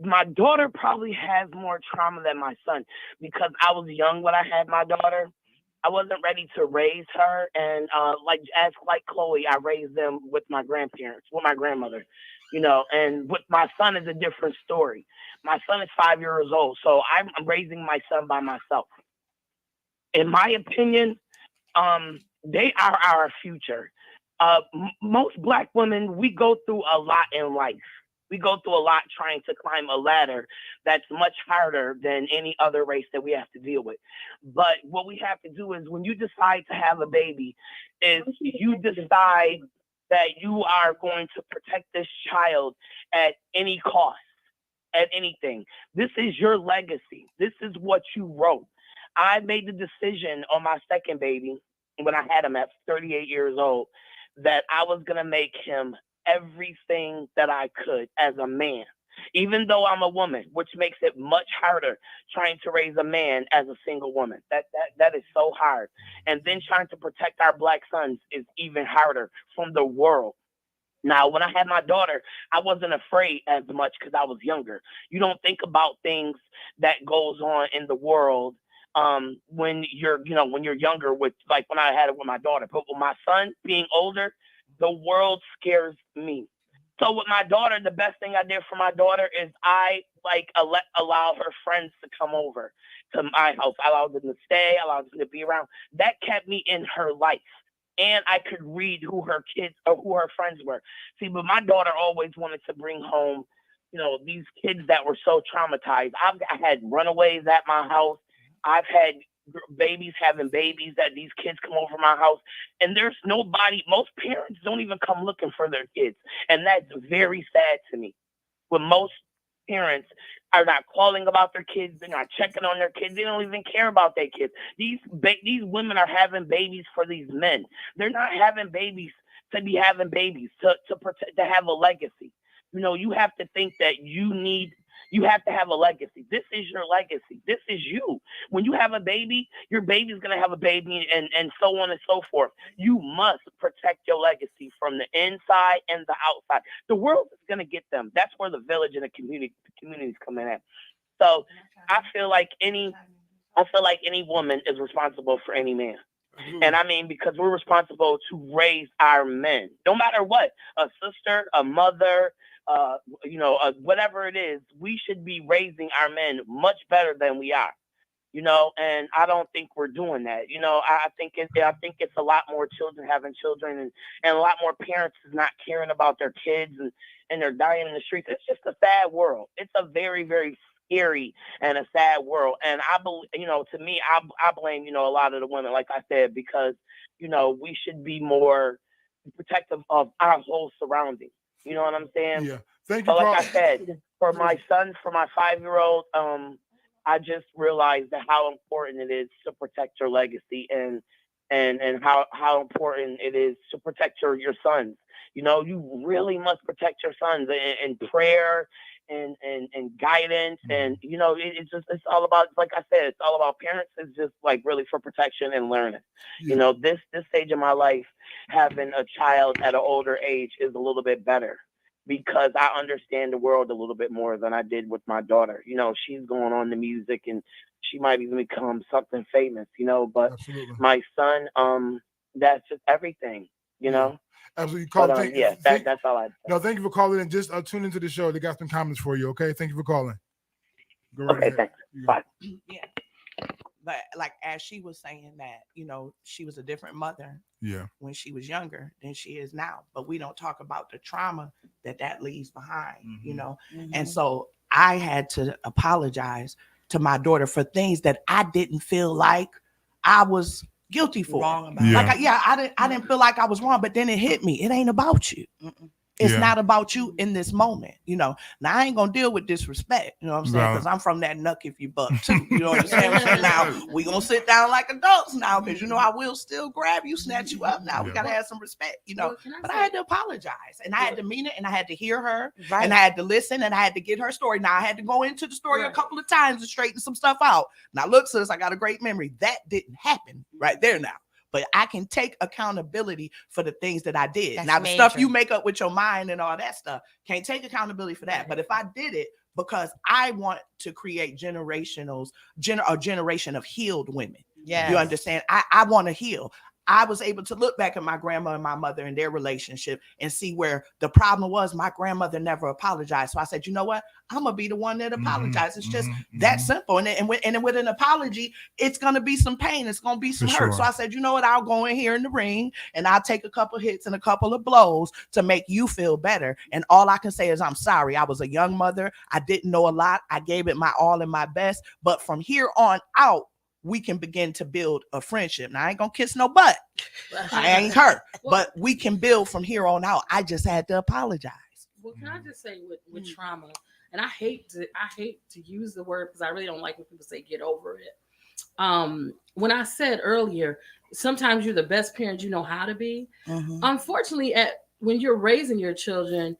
my daughter probably has more trauma than my son because I was young when I had my daughter. I wasn't ready to raise her, and like Chloe, I raised them with my grandparents, with my grandmother, you know. And with my son is a different story. My son is 5 years old, so I'm raising my son by myself. In my opinion, they are our future. Most Black women, we go through a lot in life. We go through a lot trying to climb a ladder that's much harder than any other race that we have to deal with. But what we have to do is when you decide to have a baby, is you decide that you are going to protect this child at any cost, at anything. This is your legacy. This is what you wrote. I made the decision on my second baby when I had him at 38 years old that I was going to make him everything that I could as a man, even though I'm a woman, which makes it much harder trying to raise a man as a single woman. That is so hard. And then trying to protect our Black sons is even harder from the world. Now, when I had my daughter, I wasn't afraid as much because I was younger. You don't think about things that goes on in the world when you're younger, with like when I had it with my daughter. But with my son being older, the world scares me. So with my daughter, the best thing I did for my daughter is I allowed her friends to come over to my house. I allowed them to stay. I allowed them to be around. That kept me in her life. And I could read who her kids or who her friends were. See, but my daughter always wanted to bring home, these kids that were so traumatized. I had runaways at my house. I've had babies having babies that these kids come over my house, and there's nobody. Most parents don't even come looking for their kids, and that's very sad to me. When most parents are not calling about their kids, they're not checking on their kids, they don't even care about their kids. These women are having babies for these men. They're not having babies to be having babies to protect, to have a legacy. You have to think that you have to have a legacy. This is your legacy. This is you. When you have a baby, your baby's going to have a baby, and so on and so forth. You must protect your legacy from the inside and the outside. The world is going to get them. That's where the village and the communities come in at. So I feel like any woman is responsible for any man. Mm-hmm. And I mean, because we're responsible to raise our men, no matter what, a sister, a mother, whatever it is, we should be raising our men much better than we are, and I don't think we're doing that. I think it's a lot more children having children, and a lot more parents is not caring about their kids, and they're dying in the streets. It's just a sad world. It's a very, very scary and a sad world. And I believe, to me, I blame, a lot of the women, like I said, because, we should be more protective of our whole surroundings. You know what I'm saying? Yeah. Thank you, But like Carl. I said, for my son, for my 5-year-old, I just realized that how important it is to protect your legacy and how important it is to protect your sons. You really must protect your sons in prayer and guidance. And, it's all about, like I said, it's all about parents. It's just like really for protection and learning. Yeah. This stage of my life, having a child at an older age is a little bit better because I understand the world a little bit more than I did with my daughter. She's going on to music and she might even become something famous, but Absolutely. my son, that's just everything, Absolutely. But Call, that's all I. No, thank you for calling in. Just tune into the show. They got some comments for you. Okay. Thank you for calling. Go right ahead. Thanks. Bye. Yeah. But like as she was saying that, she was a different mother when she was younger than she is now. But we don't talk about the trauma that leaves behind, And so I had to apologize to my daughter for things that I didn't feel like I was guilty for. Wrong about. I didn't feel like I was wrong, but then it hit me. It ain't about you. It's not about you in this moment, Now I ain't gonna deal with disrespect, you know what I'm saying? Because I'm from that nuck if you buck too. You know what I'm saying? Now we gonna sit down like adults now, because I will still grab you, snatch you up. Now we gotta have some respect, But I had to apologize, and I had to mean it, and I had to hear her, and I had to listen, and I had to get her story. Now I had to go into the story a couple of times to straighten some stuff out. Now look, sis, I got a great memory. That didn't happen right there now. But I can take accountability for the things that I did. That's now, the major. stuff you make up with your mind and all that stuff, can't take accountability for that. But if I did it because I want to create a generation of healed women. Yeah, you understand? I want to heal. I was able to look back at my grandma and my mother and their relationship and see where the problem was. My grandmother never apologized. So I said, you know what? I'm going to be the one that apologizes. It's just that simple. And with an apology, it's going to be some pain. It's going to be some hurt. So I said, you know what? I'll go in here in the ring and I'll take a couple hits and a couple of blows to make you feel better. And all I can say is I'm sorry. I was a young mother. I didn't know a lot. I gave it my all and my best. But from here on out, we can begin to build a friendship. Now, I ain't gonna kiss no butt. I ain't her. But we can build from here on out. I just had to apologize. Well, can I just say with trauma, and I hate to use the word because I really don't like when people say get over it. When I said earlier, sometimes you're the best parent you know how to be. Unfortunately, when you're raising your children,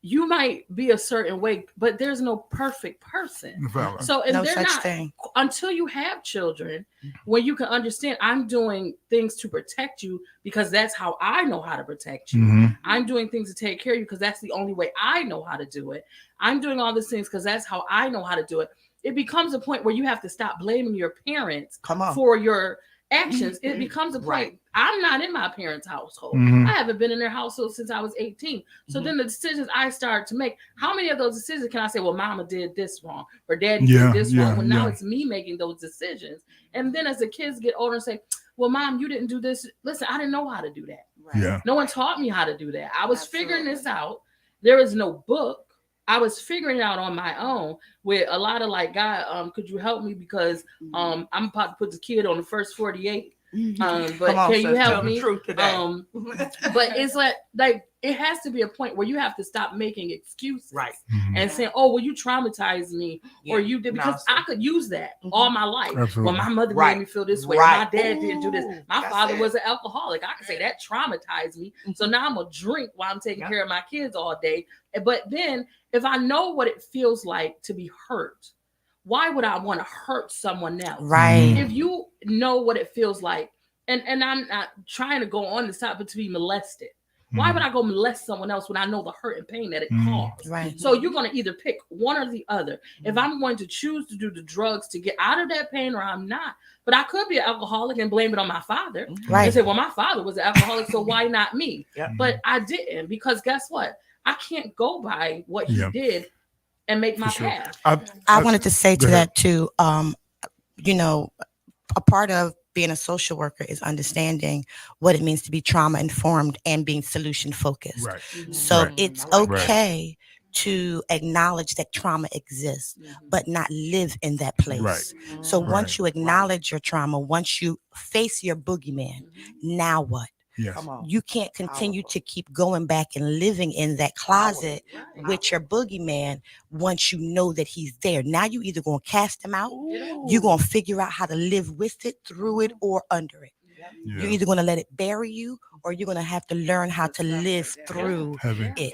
you might be a certain way, but there's no perfect person. So, and no they're such not thing until you have children, when you can understand I'm doing things to protect you because that's how I know how to protect you. I'm doing things to take care of you because that's the only way I know how to do it. I'm doing all these things because that's how I know how to do it. It becomes a point where you have to stop blaming your parents for your actions. It becomes a point. I'm not in my parents' household. I haven't been in their household since I was 18. So then the decisions I start to make, how many of those decisions can I say, well, mama did this wrong or daddy did this wrong? Well, now it's me making those decisions. And then as the kids get older and say, well, mom, you didn't do this. Listen, I didn't know how to do that. No one taught me how to do that. I was figuring this out. There is no book. I was figuring it out on my own with a lot of like, God, could you help me? Because I'm about to put the kid on the first 48. But can you help me? But it's like it has to be a point where you have to stop making excuses, and saying, "Oh, well, you traumatized me, or you did," because I could use that all my life. Well, my mother made me feel this way. My dad didn't do this. My father was an alcoholic. I could say that traumatized me. So now I'm gonna drink while I'm taking care of my kids all day. But then, if I know what it feels like to be hurt, why would I want to hurt someone else? If you know what it feels like, and I'm not trying to go on the side, but to be molested, why would I go molest someone else when I know the hurt and pain that it caused? So you're going to either pick one or the other. If I'm going to choose to do the drugs to get out of that pain, or I'm not. But I could be an alcoholic and blame it on my father. And say, well, my father was an alcoholic, so why not me? But I didn't, because guess what? I can't go by what he did and make my path. I wanted to say to that too, a part of being a social worker is understanding what it means to be trauma informed and being solution focused. So it's okay to acknowledge that trauma exists, Mhm. but not live in that place. Right. So Mhm. once you acknowledge your trauma, once you face your boogeyman, Mhm. now what? Yes. Come on. You can't continue Powerful. to keep going back and living in that closet Right. with your boogeyman once you know that he's there. Now you either gonna cast him out, Ooh. you're gonna figure out how to live with it, through it, or under it. Yep. You're Yeah. either gonna let it bury you, or you're gonna have to learn how to live Yeah. through Heavy. it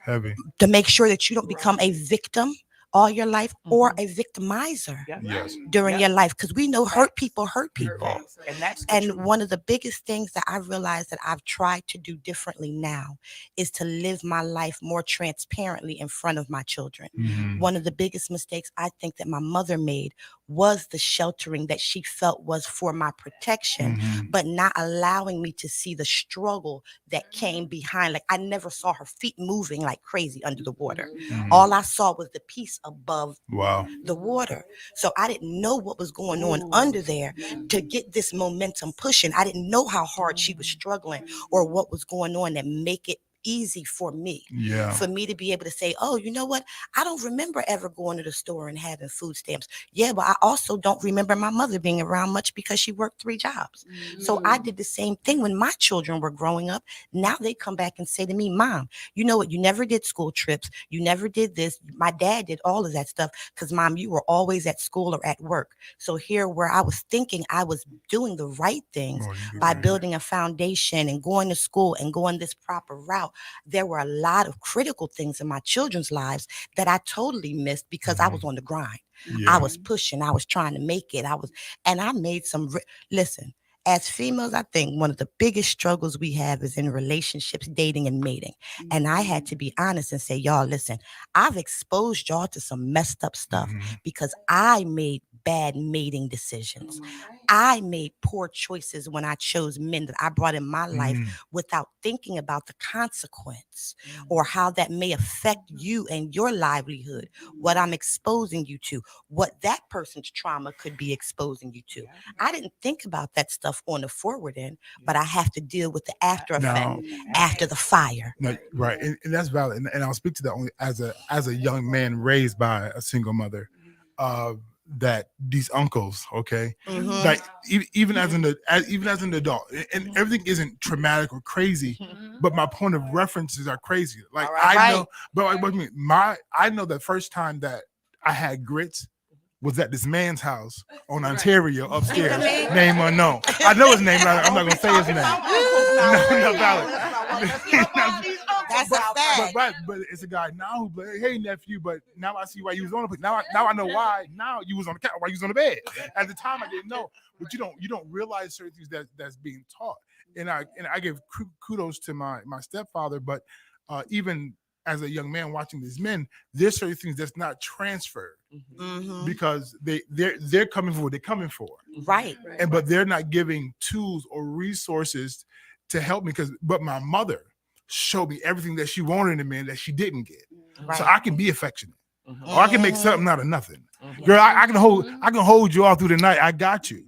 Heavy. to make sure that you don't become a victim all your life or Mhm. a victimizer Yep. Yes. during Yep. your life, because we know hurt Facts. people hurt people. Facts. And that's the And truth. one of the biggest things that I realized that I've tried to do differently now is to live my life more transparently in front of my children. Mhm. One of the biggest mistakes I think that my mother made was the sheltering that she felt was for my protection, Mhm. but not allowing me to see the struggle that came behind. Like I never saw her feet moving like crazy under the water. Mhm. All I saw was the piece above Wow. the water. So I didn't know what was going on under there to get this momentum pushing. I didn't know how hard she was struggling or what was going on that make it easy for me. Yeah. For me to be able to say, oh, you know what? I don't remember ever going to the store and having food stamps. Yeah, but I also don't remember my mother being around much because she worked 3 jobs. So I did the same thing when my children were growing up. Now they come back and say to me, Mom, you know what? You never did school trips. You never did this. My dad did all of that stuff because, Mom, you were always at school or at work. So here where I was thinking I was doing the right things Oh, you by did. building a foundation and going to school and going this proper route, there were a lot of critical things in my children's lives that I totally missed because I was on the grind. Yeah. I was pushing. I was trying to make it. And I made some, listen, as females, I think one of the biggest struggles we have is in relationships, dating, and mating. And I had to be honest and say, y'all, listen, I've exposed y'all to some messed up stuff Mhm. because I made bad mating decisions. I made poor choices when I chose men that I brought in my life Mhm. without thinking about the consequence or how that may affect you and your livelihood, what I'm exposing you to, what that person's trauma could be exposing you to. I didn't think about that stuff on the forward end, but I have to deal with the after effect Now, after the fire. no, right, and that's valid, and I'll speak to that only as a young man raised by a single mother. That these uncles, okay, Mhm. like even as an adult, and everything isn't traumatic or crazy, but my point of references are crazy. Like All right. I know, but like, what do you mean? I know the first time that I had grits was at this man's house on Ontario upstairs, man? name unknown. I know his name, but I'm not gonna say his name. No, valid. That's a fact. But it's a guy now who's like, hey nephew, but now I see why you was on the now I know why now you was on the couch, why you was on the bed. At the time I didn't know, but you don't realize certain things that's being taught. And I give kudos to my stepfather, but even as a young man watching these men, there's certain things that's not transferred Mhm. because they're coming for what they're coming for, Right. and but they're not giving tools or resources to help me but my mother showed me everything that she wanted in a man that she didn't get. Right. So I can be affectionate. Mhm. Or I can make something out of nothing. Girl, I can hold you all through the night. I got you.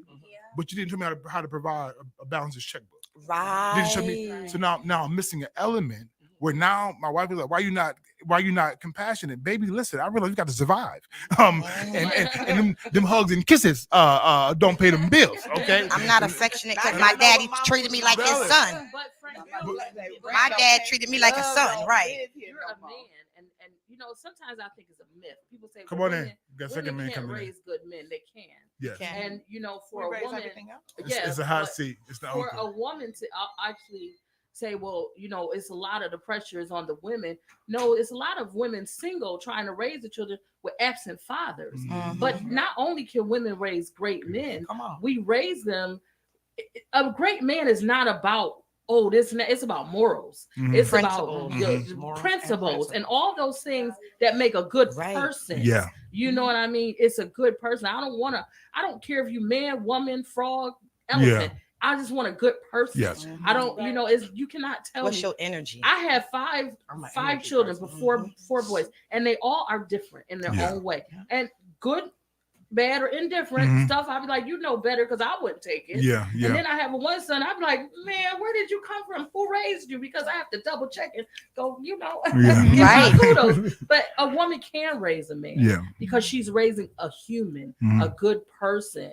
But you didn't show me how to provide a balanced checkbook. Right. Didn't show me. So now I'm missing an element where now my wife is like, why you not compassionate? Baby, listen, I realize you got to survive. And them hugs and kisses don't pay them bills. Okay. I'm not affectionate because my daddy treated me like his son. But Frank, My dad treated me like a son, right? you're a man, and sometimes I think it's a myth. People say, Come well, on in. women, Got a second women man can't coming in. raise good men. They can. Yes. And for We a raise woman, everything else. It's a hot but seat. It's the for uncle. a woman to actually say, well, it's a lot of the pressure is on the women. No, it's a lot of women single trying to raise the children with absent fathers. Mhm. But not only can women raise great men, Come on. we raise them. A great man is not about this and that. It's about morals. Mhm. It's Principles. about the Mhm. Morals and principles and principles. all those things that make a good Right. person. Yeah. You know what I mean? It's a good person. I don't care if you man, woman, frog, elephant. I just want a good person. Yes. I don't, you cannot tell What's me. your energy? I have five I'm an five energy children, person. before four boys, and they all are different in their Yeah. own way. And good bad or indifferent stuff, I'd be like, you know better, because I wouldn't take it. Yeah. And then I have one son, I'd be like, man, where did you come from? Who raised you? Because I have to double check and go, give my kudos. But a woman can raise a man because she's raising a human, a good person,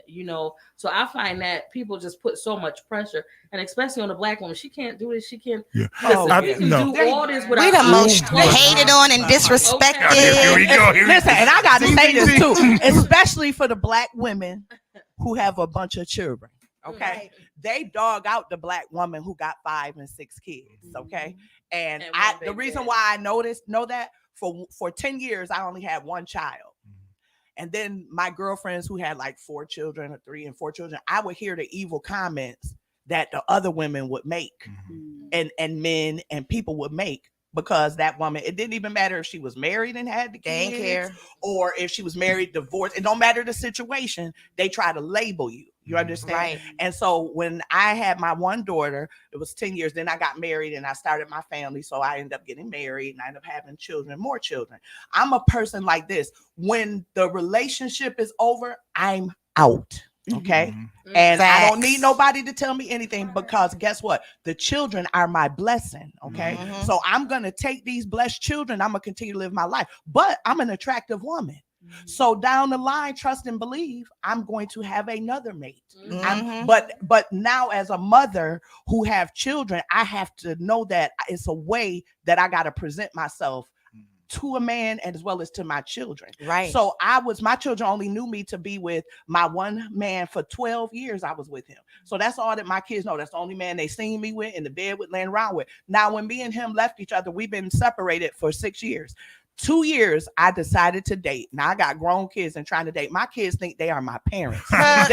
So I find that people just put so much pressure, and especially on a black woman, she can't do this. She can't. Listen, we can do all this without. We the most hated on and disrespected. Here we go. Listen, and I got to say this too, especially for the black women who have a bunch of children. Okay, they dog out the black woman who got 5 and 6 kids. Okay, and the reason why I know that for 10 years I only had one child. And then my girlfriends who had like 4 children or 3 and 4 children, I would hear the evil comments that the other women would make and men and people would make, because that woman, it didn't even matter if she was married and had the kids or if she was married, divorced. It don't matter the situation. They try to label you. You understand? Right. And so when I had my one daughter, it was 10 years. Then I got married and I started my family. So I ended up getting married and I ended up having children, more children. I'm a person like this. When the relationship is over, I'm out. Okay. And I don't need nobody to tell me anything, because guess what? The children are my blessing. Okay. So I'm going to take these blessed children. I'm going to continue to live my life, but I'm an attractive woman. So down the line, trust and believe, I'm going to have another mate. But now as a mother who have children, I have to know that it's a way that I got to present myself to a man and as well as to my children. Right. So my children only knew me to be with my one man for 12 years. I was with him. So that's all that my kids know. That's the only man they seen me with, in the bed with, laying around with. Now, when me and him left each other, we've been separated for 6 years. 2 years, I decided to date. Now I got grown kids and trying to date. My kids think they are my parents. I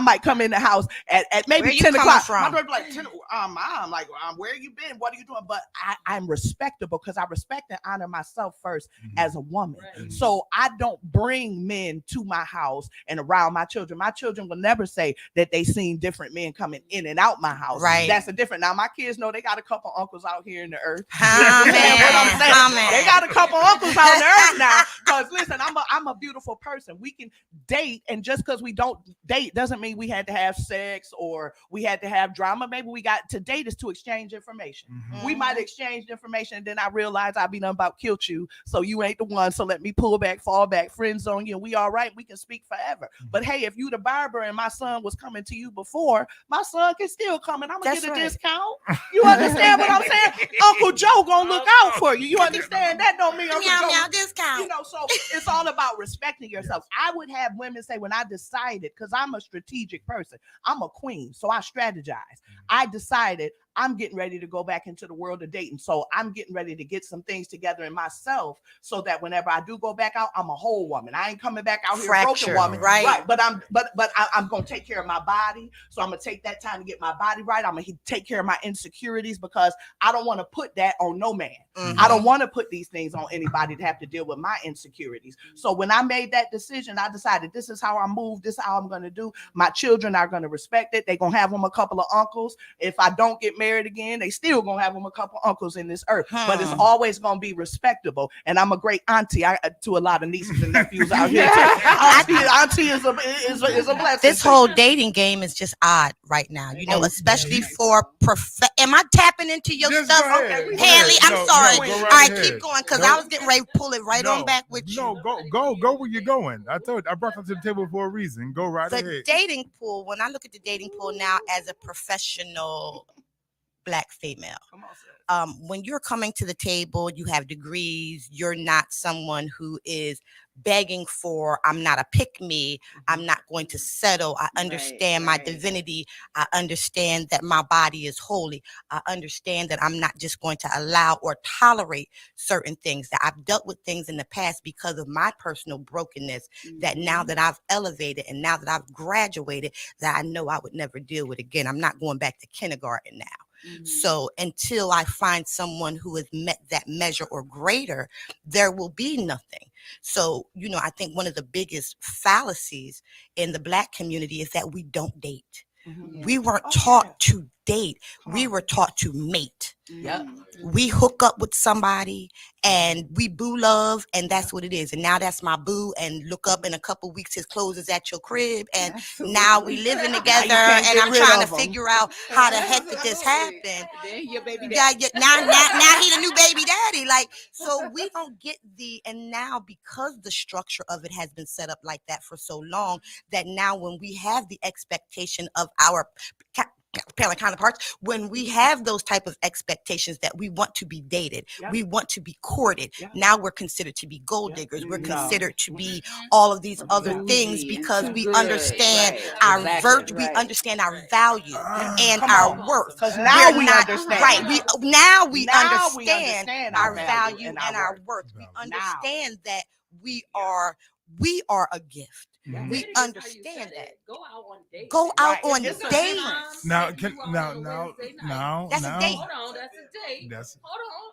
might come in the house at maybe 10 o'clock. My daughter be like, Mom, like, where you been? What are you doing? But I'm respectable because I respect and honor myself first as a woman. Right. So I don't bring men to my house and around my children. My children will never say that they seen different men coming in and out my house. Right. That's a different. Now my kids know they got a couple uncles out here in the earth. What I'm saying? They got a couple uncles out there now. Because listen, I'm a beautiful person. We can date, and just because we don't date doesn't mean we had to have sex or we had to have drama. Maybe we got to date is to exchange information. We might exchange information, and then I realize I be done about killed you, so you ain't the one. So let me pull back, fall back, friend zone you, and we all right. We can speak forever. But hey, if you the barber and my son was coming to you before, my son can still come, and I'm gonna get a discount. You understand what I'm saying? Uncle Joe gonna look out for you. You understand? That don't mean Uncle Joe discount. So it's all about respecting yourself. I would have women say, when I decided, because I'm a strategic person, I'm a queen, so I strategize. I decided I'm getting ready to go back into the world of dating. So I'm getting ready to get some things together in myself so that whenever I do go back out, I'm a whole woman. I ain't coming back out here broken woman. Right. But I'm going to take care of my body. So I'm going to take that time to get my body right. I'm going to take care of my insecurities, because I don't want to put that on no man. I don't want to put these things on anybody to have to deal with my insecurities. So when I made that decision, I decided this is how I move. This is how I'm going to do. My children are going to respect it. They're going to have them a couple of uncles. If I don't get married again, they still gonna have them a couple uncles in this earth, but it's always gonna be respectable. And I'm a great auntie to a lot of nieces and nephews out here too. Auntie is a blessing. This whole dating game is just odd right now, especially for am I tapping into your stuff? Haley, I'm sorry. All right, keep going, because I was getting ready to pull it on back with you. No, go where you're going. I brought them to the table for a reason. Go right ahead. The dating pool, when I look at the dating pool now as a professional Black female, when you're coming to the table, you have degrees, you're not someone who is begging for, I'm not a pick me, I'm not going to settle. I understand my divinity. I understand that my body is holy. I understand that I'm not just going to allow or tolerate certain things, that I've dealt with things in the past because of my personal brokenness, that now that I've elevated and now that I've graduated, that I know I would never deal with again. I'm not going back to kindergarten now. So until I find someone who has met that measure or greater, there will be nothing. So, I think one of the biggest fallacies in the Black community is that we don't date. We weren't taught to date. We were taught to mate. Yep. We hook up with somebody and we boo love, and that's what it is. And now that's my boo. And look up in a couple weeks, his clothes is at your crib, and now we living together. And I'm trying to figure out how the heck did this happen? Then your baby Yeah, daddy. now he the new baby daddy. Like, so we don't get and now because the structure of it has been set up like that for so long, that now when we have the expectation of our parent counterparts, when we have those type of expectations that we want to be dated, we want to be courted, now we're considered to be gold diggers. We're considered to be all of these other things because we understand our virtue, we understand our value and our worth. Because now we understand. Right. We understand our value and our worth. We understand that we are a gift. We understand that. Go out on dates. Go out on dates. Now, That's a date. now, Hold on, that's a date. That's Hold on.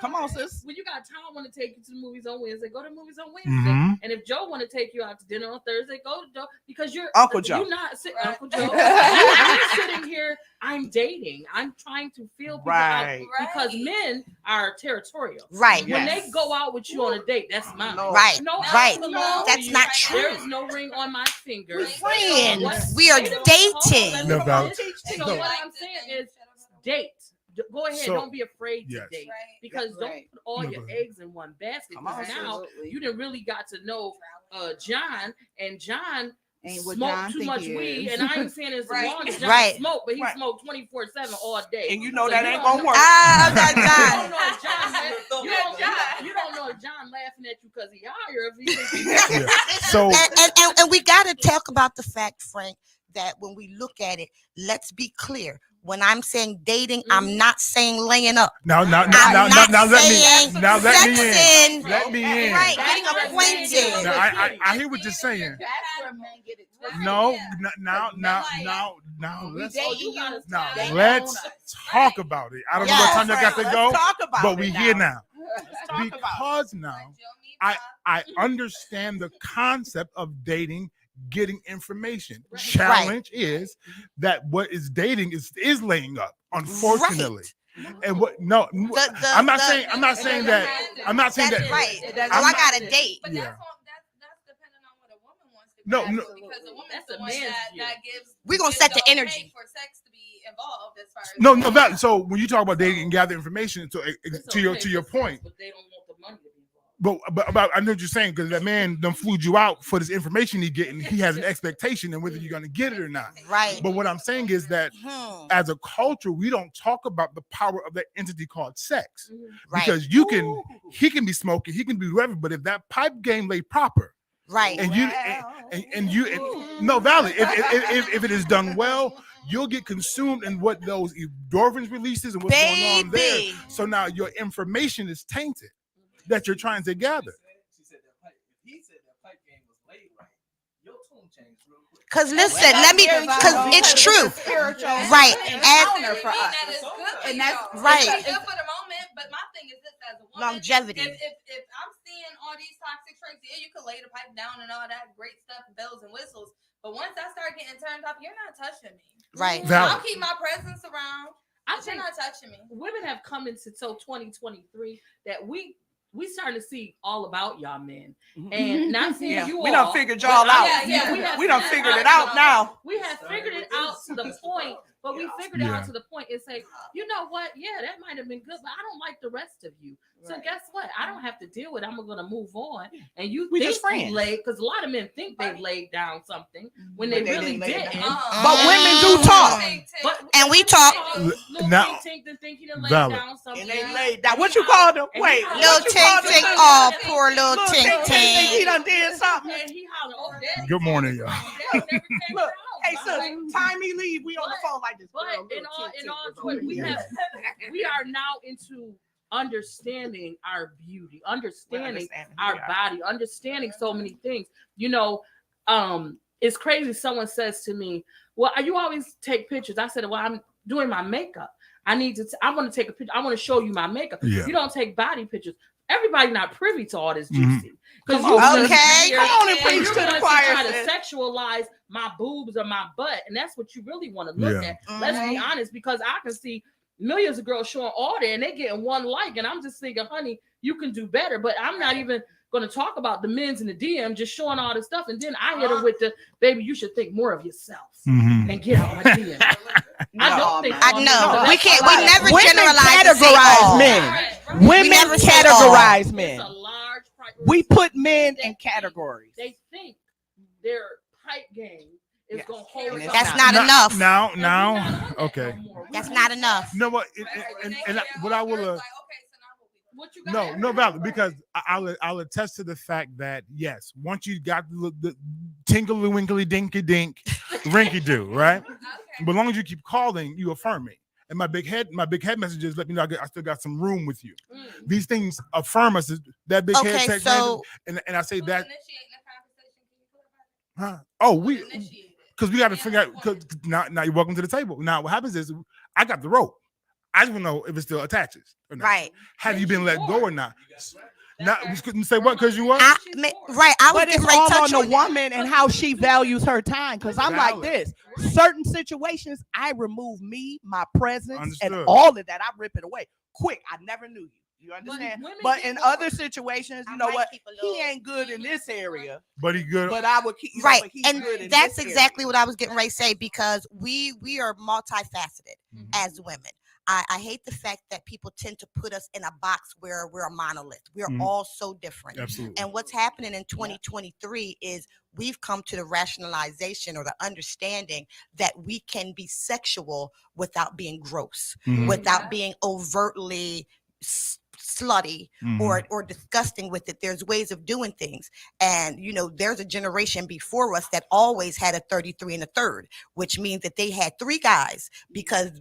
Come on, sis. When you got Tom want to take you to the movies on Wednesday, go to the movies on Wednesday. And if Joe want to take you out to dinner on Thursday, go to Joe, because you're Uncle Joe. You're not sitting, Uncle Joe. You're sitting here. I'm dating. I'm trying to feel people out because men are territorial. Right. When they go out with you on a date, that's mine. Right. No, Right. That's not true. There is no ring on my finger. Friends. We are dating. No doubt. So what I'm saying is date. Go ahead. So, don't be afraid to yes. date because don't put all your eggs in one basket. Because now you done really got to know John, and John smoked too much weed. And I ain't saying it's wrong as John smoked, but he smoked 24/7 all day. And you know that ain't gonna work. You don't know if John laughing at you because he higher. So and we got to talk about the fact, Frank, that when we look at it, let's be clear. When I'm saying dating, I'm not saying laying up. Now let me in. Let me in. Right, getting acquainted. Now, I hear what you're saying. That's where men get it twisted. No, let's talk about it. I don't know what time y'all got to go, but we here now. Because now I understand the concept of dating, getting information. Challenge is that what is dating is laying up, unfortunately. And what I'm not saying that right. I got a date. But that's depending on what a woman wants to grasp, because a woman's the one that gives. We're gonna set the energy for sex to be involved as far as no. So when you talk about dating and gather information, to your point, but they don't want the money to be involved. But about I know what you're saying, because that man done flew you out for this information he getting. He has an expectation and whether you're gonna get it or not. Right. But what I'm saying is that as a culture, we don't talk about the power of that entity called sex. Because he can be smoking, he can be whatever, but if that pipe game lay proper, right, and valid. If it is done well, you'll get consumed in what those endorphins releases and what's going on there. So now your information is tainted that you're trying to gather. He said that pipe game was laid right. Your tune changed real quick. Because listen, because it's true. Right. And that's right. It's good for the moment, but my thing is this: as a woman, longevity. If I'm seeing all these toxic traits, you can lay the pipe down and all that great stuff, bells and whistles. But once I start getting turned up, you're not touching me. Right. I'll keep my presence around. You're not touching me. Women have come into 2023 that we starting to see all about y'all men, and not seeing you all. We done figured y'all out. We done figured it out now. We have figured it out to the point, but we figured it out to the point and say, you know what? Yeah, that might have been good, but I don't like the rest of you. So guess what? I don't have to deal with it. I'm going to move on. And we think you laid, because a lot of men think they laid down something when they really didn't. But women do talk. And we talk. Now, think he done laid down something. And they laid down. What you called them? Wait. Little Tink Tink. Oh, poor little Tink Tink. He done did something. And he hollered, oh, Daddy. Good morning, y'all. Look, hey, sis, time me leave. We on the phone like this. But in all truth, we are now into understanding our beauty, understanding our body, understanding so many things. You know, it's crazy. Someone says to me, well, you always take pictures. I said, well, I'm doing my makeup. I want to take a picture. I want to show you my makeup. You don't take body pictures. everybody not privy to all this Mhm. juicy. Because Come on, Okay. Come on and preach you're to going the to choir. try to sis. sexualize my boobs or my butt, and that's what you really want to look Yeah. at. Let's be honest, because I can see millions of girls showing all that, and they getting one like, and I'm just thinking, honey, you can do better. But I'm not even going to talk about the men's in the DM just showing all this stuff, and then I hit them with the baby. You should think more of yourself Mhm. and get out my DM. I don't think I all men, know. because We that's can't. a We lot of never women. generalize and say categorize all. men. Women never say categorize It's men. a large priority. We put men in categories. They think their pipe game is Yes. going to hold And it's something. That's not enough. Now, And we not on that okay. no more. That's not enough. You know what? What I will. What you got? No, valid, because I'll attest to the fact that yes, once you got the tinkly winkly dinky dink, rinky do, right? But as long as you keep calling, you affirm me. And my big head messages let me know I still got some room with you. These things affirm us. That big Okay, head text, so- and I say that. Initiating the conversation. Huh? Oh, we Initiate. because we got to figure out. Because now you're welcome to the table. Now what happens is I got the rope. I just want to know if it still attaches or not. Right. Have you been let go or not? Now we couldn't say what because you what? I was But getting it's ready to all touch on the on woman and how she values her time. Because I'm like Valid. this. Certain situations, I remove me, my presence, Understood. and all of that. I rip it away quick. I never knew you. You understand? women But get in more. other situations, you I know might what? keep a He little- ain't good in this area. But he good. But I would keep Right, but he's and good in that's this exactly area. what I was getting ready to say, because we are multifaceted as women. I hate the fact that people tend to put us in a box where we're a monolith. We're Mhm. all so different. Absolutely. And what's happening in 2023 is we've come to the rationalization or the understanding that we can be sexual without being gross, Mhm. without being overtly slutty Mhm. or disgusting with it. There's ways of doing things. And, there's a generation before us that always had a 33 and a third, which means that they had three guys because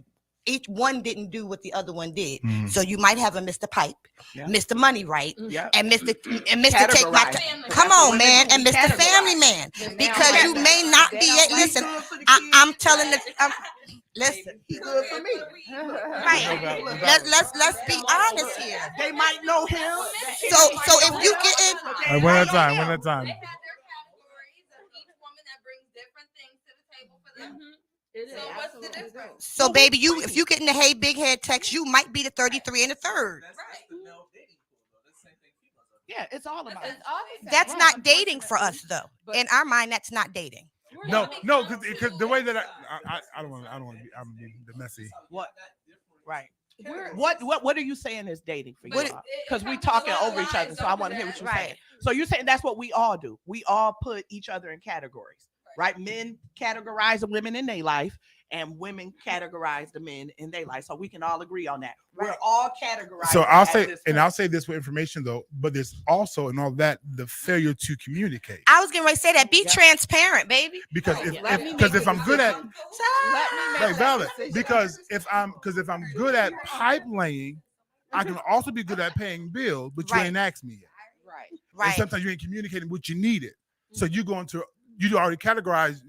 each one didn't do what the other one did. Mhm. So you might have a Mr. Pipe, Yeah. Mr. Money Right, Yeah. and Mr. Take My Categorize. Come That's what on, women man, do. and We Mr. Family categorize. Man, And because now you they- may not they be. don't like Listen, good for the I'm kids. telling the. Listen, He good for me. right? Let's be honest here. They might know him. So if you get in, All right, one at a time. One at a time. They have their categories of each woman that brings different things to the table for them. It is. So what's the difference? so baby, if you get in the hey big head text, you might be the 33 and a third. That's the male dating pool, though. That's the same thing females are. Yeah, it's all about it. It's all the same. That's not dating for us, though. In our mind, that's not dating. No, because the way that I don't want to be I'm being the messy. What? Right. We're- What are you saying is dating for you? Because we talking over each other, so I want to hear what you're saying. So you're saying that's what we all do. We all put each other in categories, right? Men categorize the women in their life, and women categorize the men in their life. So we can all agree on that. We're all categorized. So I'll at say, this and point. I'll say this with information though, but there's also and all that the failure to communicate. I was getting ready to say that. Be transparent, baby. Because Let me if make I'm the good at decision. Let me make right, that valid, decision. because if I'm good at pipe laying, I can also be good at paying bills, but you Right. ain't asked me yet. Right. And Right. sometimes you ain't communicating what you needed. So you already categorize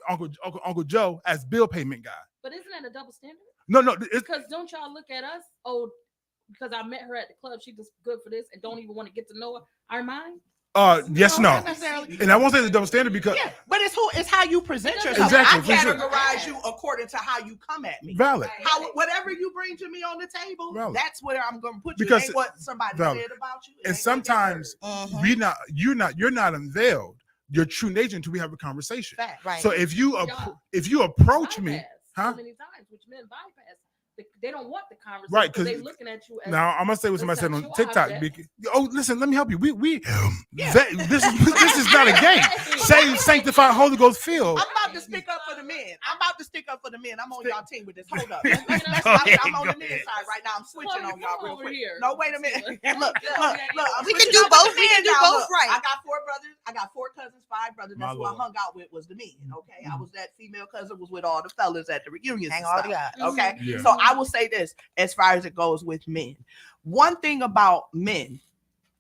Uncle Joe as bill payment guy. But isn't that a double standard? No, it's Because don't y'all look at us? Oh, because I met her at the club, she just good for this, and don't even want to get to know her. Our mind. yes, No, no. not necessarily. And I won't say it's a double standard because Yeah, but it's how you present yourself. Exactly, I for sure. categorize you according to how you come at me. valid. Whatever you bring to me on the table, Valid. that's where I'm going to put you. Because- It ain't what somebody valid. said about you. It And ain't what they sometimes Mhm. you're not unveiled your true nature until we have a conversation. heard. Fact. Right. So if you approach me, Bypass huh? So many times, which men bypass. They don't want the conversation. Right, because 'cause they looking at you. As, now I'm gonna say what somebody said on Sexual TikTok. object. Oh, listen, let me help you. This is not a game. Saved, sanctified, Holy Ghost filled. I'm about to stick up for the men. I'm on y'all team with this. Hold up. Go ahead, I'm on go the men's ahead. side right now. I'm switching on y'all real over quick. here. No, wait a minute. Look. I'm We can switching do over both. to We can men do now. both Look, right. I got 4 brothers. I got 4 cousins, 5 brothers. My That's who I Lord. hung out with was the men. Okay. I was that female cousin was with all the fellas at the reunions. Hang and all stuff. together. Okay. Yeah. So I will say this as far as it goes with men. One thing about men,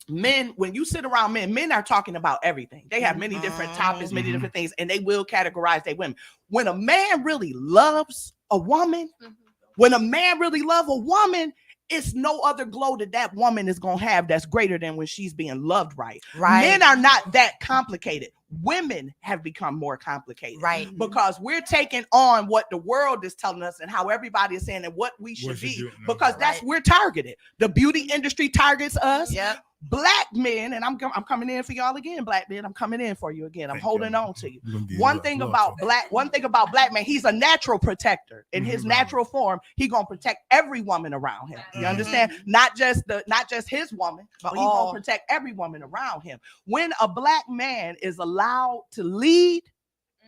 when you sit around men are talking about everything. They have many different topics, many Mhm. different things, and they will categorize their women. When a man really loves a woman, when a man really loves a woman, it's no other glow that woman is going to have that's greater than when she's being loved right. Right. Men are not that complicated. Women have become more complicated. Right. Because we're taking on what the world is telling us and how everybody is saying and what we should be. Because that's we're targeted. The beauty industry targets us. Yep. Black men, and I'm coming in for y'all again, black men. I'm coming in for you again. I'm holding on to you. One thing about black man, he's a natural protector. In his natural form, he gonna protect every woman around him. You understand? Not just his woman, but he gonna protect every woman around him. When a black man is allowed to lead,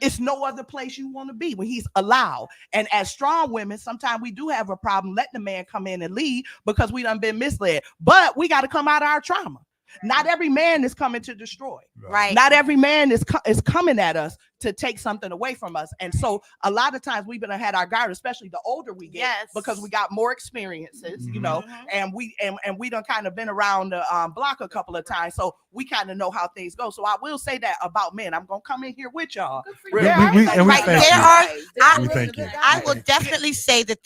it's no other place you want to be when he's allowed. And as strong women, sometimes we do have a problem letting the man come in and lead because we done been misled. But we got to come out of our trauma. Not every man is coming to destroy. Right. Not every man is coming at us to take something away from us. And so a lot of times we've been had our guard, especially the older we get, because we got more experiences, you know, and we done kind of been around the block a couple of times. So we kind of know how things go. So I will say that about men. I'm going to come in here with y'all. I will definitely say that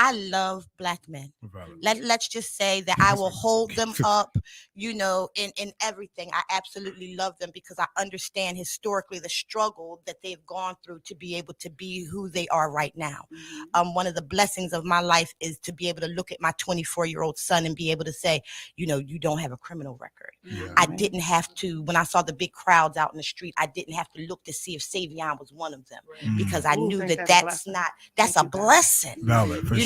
I love black men. Let's just say that I will hold them up, you know, in everything. I absolutely love them because I understand historically the struggle that they've gone through to be able to be who they are right now. One of the blessings of my life is to be able to look at my 24-year-old son and be able to say, you know, you don't have a criminal record. I didn't have to, when I saw the big crowds out in the street, I didn't have to look to see if Savion was one of them because I knew that's a blessing.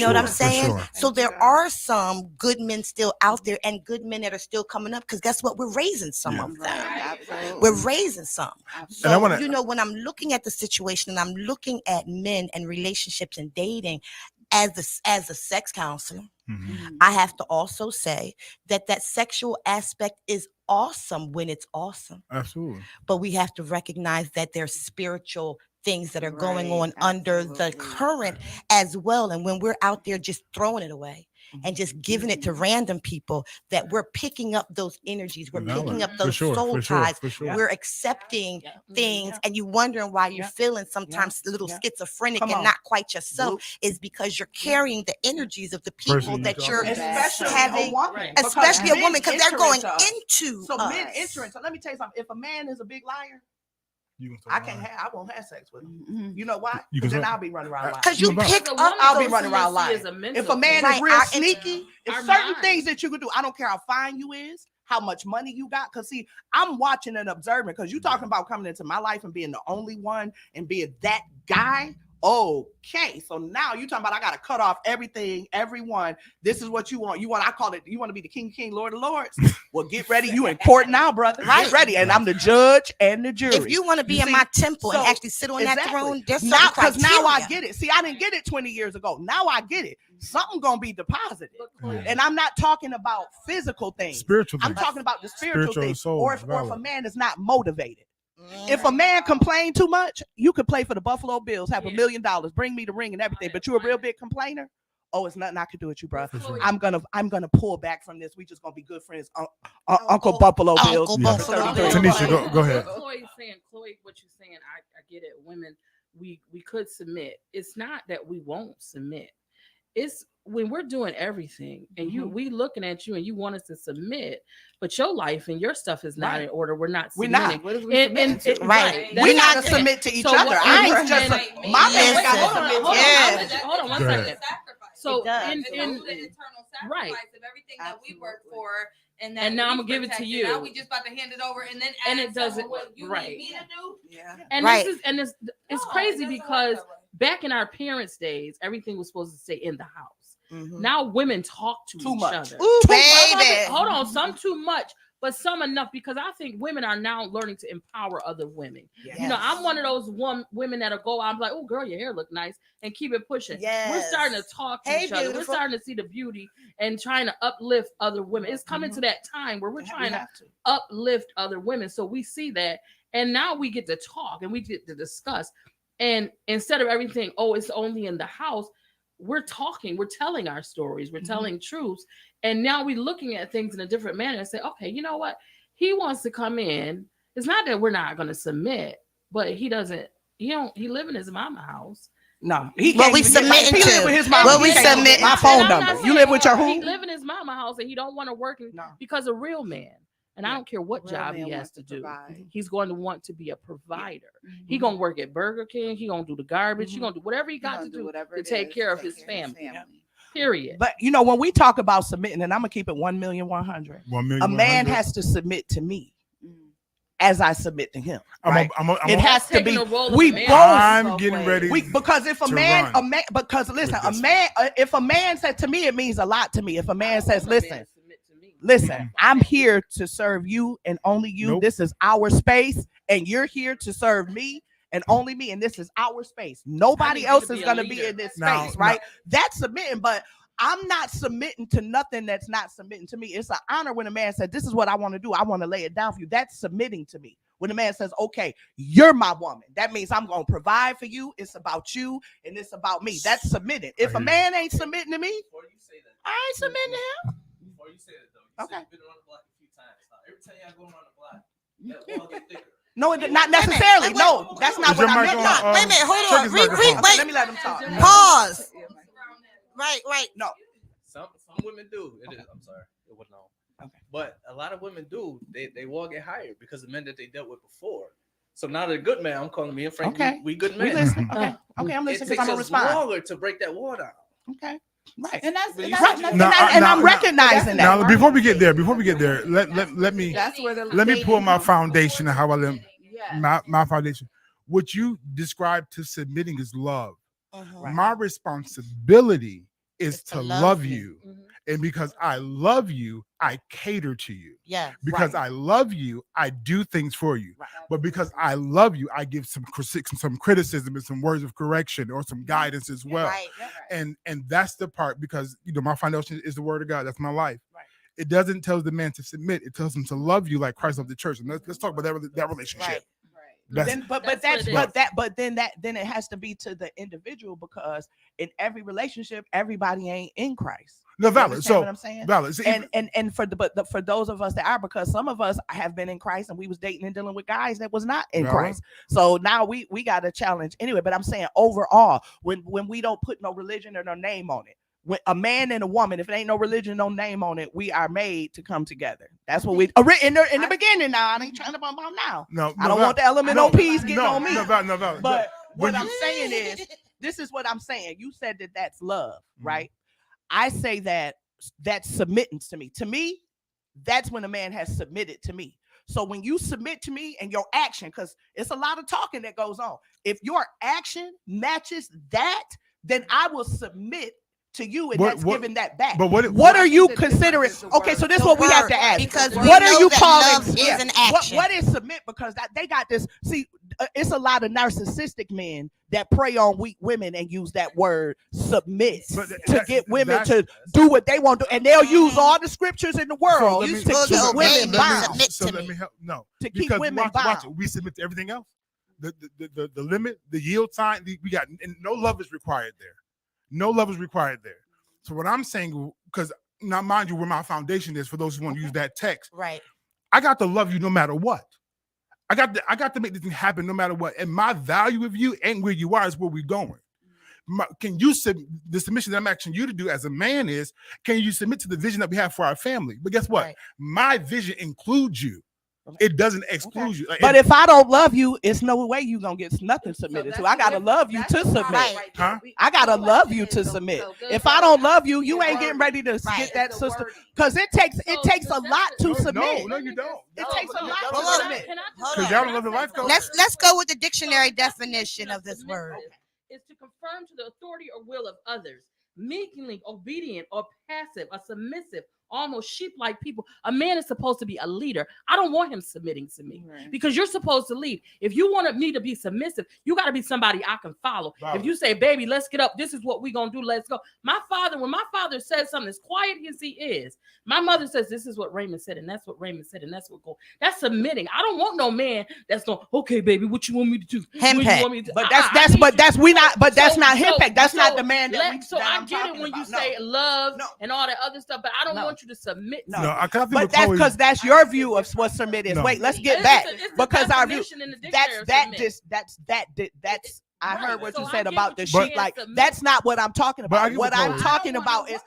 You know what I'm saying? Sure. So there are some good men still out there and good men that are still coming up because guess what? We're raising some of them. Absolutely. We're raising some. So, you know, when I'm looking at the situation and I'm looking at men and relationships and dating as a sex counselor, I have to also say that sexual aspect is awesome when it's awesome. Absolutely. But we have to recognize that there's spiritual things that are going on under the current as well. And when we're out there just throwing it away and just giving it to random people, that we're picking up those energies, we're picking up those soul ties, we're accepting things, and you wondering why you're feeling sometimes a little schizophrenic and not quite yourself is because you're carrying the energies of the people that you're having, especially a woman, because they're going into men entering. So let me tell you something. If a man is a big liar, I won't have sex with him. You know why? Because then I'll be running around lying. Because you pick up, I'll be running around lying. If a man is real sneaky, there's certain things that you can do. I don't care how fine you is, how much money you got. Because see, I'm watching and observing. Because you talking about coming into my life and being the only one and being that guy. Okay, so now you talking about I gotta cut off everything, everyone. This is what you want. I call it. You want to be the king, Lord of Lords. Well, get ready. You in court now, brother. Get ready, and I'm the judge and the jury. If you want to be in my temple and actually sit on that throne, there's now because now I get it. See, I didn't get it 20 years ago. Now I get it. Something gonna be deposited, and I'm not talking about physical things. Spiritual. I'm talking about the spiritual things. Or if a man is not motivated. If a man complain too much, you could play for the Buffalo Bills, have $1 million, bring me the ring and everything, but you're a real big complainer. Oh, it's nothing I can do with you, bro. I'm gonna pull back from this. We just gonna be good friends, Uncle Buffalo Bills. Tanisha, go ahead. Chloe, what you're saying, I get it. Women, we could submit. It's not that we won't submit. It's when we're doing everything and we looking at you and you want us to submit, but your life and your stuff is not in order. We're not submitting. What is we submitting to? We got to submit to each other. I ain't just my man got to submit. Hold on 1 second. So in the internal sacrifice of everything that we work for. And now I'm gonna give it to you. Now we just about to hand it over, and then it doesn't what you need me to do. Yeah, and it's crazy because back in our parents' days, everything was supposed to stay in the house. Now women talk to each other. Ooh, baby. Hold on, some too much, but some enough because I think women are now learning to empower other women. Yes. You know, I'm one of those women that'll go out and be like, "Oh, girl, your hair look nice," and keep it pushing. Yes. We're starting to talk to each other. We're starting to see the beauty and trying to uplift other women. It's coming to that time where we're trying to uplift other women. So we see that, and now we get to talk and we get to discuss. And instead of everything, it's only in the house. We're talking, we're telling our stories, we're telling truths. And now we're looking at things in a different manner and say, okay, you know what? He wants to come in. It's not that we're not going to submit, but he doesn't, he live in his mama house. No, he What can't we even get submitting he live to? with his mama. What we He can't even get submitting my to? phone And I'm not number. You saying live with your He who? live in his mama house and he don't want to work No. because a real man. And I don't care what Real job man he has wants to to do. provide. He's going to want to be a provider. Mhm. He gonna work at Burger King. He gonna do the garbage. He Mhm. gonna do whatever he got gonna to do do whatever to it take is care to of take his care of his family. Period. But when we talk about submitting, and I'm gonna keep it 1,100,000. 1,000,000. A man has to submit to me Mhm. as I submit to him. I'm Right? It has to Taking be. the role of We a man. both. I'm getting ready. Because if a to man, run because listen, with a this man, if a man said to me, it means a lot to me. If a man says, listen, Submit to me. listen, I'm here to serve you and only you. Nope. This is our space, and you're here to serve me and only me, and this is our space. Nobody need you else to is be a going to be leader. in this Now- space, right? That's submitting, but I'm not submitting to nothing that's not submitting to me. It's an honor when a man said, this is what I want to do. I want to lay it down for you. That's submitting to me. When a man says, okay, you're my woman, that means I'm going to provide for you. It's about you and it's about me. That's submitting. If a man ain't submitting to me, Before you say that, I ain't submitting to him. before you say that though, you Okay. said you've been around the block a few times. Now, every time y'all go around the block, that wall get thicker. No, not necessarily. Wait, No, that's not Is what your I mic meant. on? No. Wait a minute, hold check on. his Wait, microphone. Okay, wait. let me let him talk. Pause. Right. No. Some women do. It is. I'm sorry. It wasn't on. Okay. But a lot of women do. They wall get hired because the men that they dealt with before. So now they're good man. I'm calling me and Frank. Okay. We good We men. listening. Okay. Okay, I'm It listening takes because I'm us gonna respond. longer to break that wall down. Okay. Right. And that's But and you that's, said- Now, and now- I'm recognizing that. Now, before we get there, let me that's where the let me pull dating my comes from. foundation and how I live. Yes. My foundation. What you describe to submitting is love. Mhm. My responsibility is It's to love you. Mhm. And because I love you, I cater to you. Yeah. Because I love you, I do things for you. But because I love you, I give some criticism and some words of correction or some guidance as well. Right. And that's the part, because my foundation is the word of God. That's my life. Right. It doesn't tell the man to submit. It tells him to love you like Christ loved the church. And let's talk about that relationship. Right. That's Then, but That's what it is. then it has to be to the individual, because in every relationship, everybody ain't in Christ. no You valid. understand So what I'm saying? valid. So And for those of us that are, because some of us have been in Christ and we was dating and dealing with guys that was not in Valid. Christ. So now we got a challenge anyway. But I'm saying overall, when we don't put no religion or no name on it, when a man and a woman, if it ain't no religion, no name on it, we are made to come together. That's what we in the beginning. Now I ain't trying to bump out now. no, I don't want the element no, on peace getting no, on me. No valid. But When what I'm you- saying is, this is what I'm saying. You said that that's love, Mhm. right? I say that that's submittance to me. To me, that's when a man has submitted to me. So when you submit to me and your action, because it's a lot of talking that goes on. If your action matches that, then I will submit to you, and What- that's what- giving that back. but what- What are you the difference considering? is the Okay, so this is The what we have word, to ask. because we What are know you that calling? love is an action. What is submit? Because they got this. See, it's a lot of narcissistic men that prey on weak women and use that word submit But to get women that's- to do what they want to, and they'll use all the scriptures in the world let to me- keep supposed to obey women me, bound. submit So to let me. me help. No, To keep because women watch bound. it. We submit to everything else. The limit, the yield sign. We got, and no love is required there. No love is required there. So what I'm saying, because now mind you, where my foundation is for those who want to use that text, Right. I got to love you no matter what. I got to make this thing happen no matter what. And my value of you ain't where you are, is where we're going. The submission that I'm asking you to do as a man is, can you submit to the vision that we have for our family? But guess what? Right. My vision includes you. It doesn't exclude you. Like, But if I don't love you, it's no way you gonna get nothing submitted to. I gotta love you to submit. Right. Huh? I gotta love you to submit. If I don't love you, you ain't getting ready to Right. get that sister. Because it takes a lot to submit. No, you don't. It takes a lot Hold to on. submit. Hold Because on. y'all don't love the life coach. Let's go with the dictionary definition of this word. Is to conform to the authority or will of others, meekly obedient or passive, a submissive, almost sheep-like people. A man is supposed to be a leader. I don't want him submitting to me, because you're supposed to lead. If you want me to be submissive, you got to be somebody I can follow. Wow. If you say, baby, let's get up, this is what we're going to do, let's go. When my father says something as quiet as he is, my mother says, this is what Raymond said, and that's what Raymond said, and that's what go. That's submitting. I don't want no man that's going, okay, baby, what you want me to do? What you want me to do? But I that's need but you- that's we not. But that's So- not him. so- That's not so the man that. so that I I'm get it talking when you about. say love No. and all that other stuff, but I don't No. want you to submit. No. No, I think But that's because that's your view of what submit is. No. Wait, let's get It's back the because our view. definition in the dictionary That's of submit. that's I heard what So you I said get about what the you're sheep. saying, Like submit. that's not what I'm talking But I about. get What what I'm Chloe- talking about is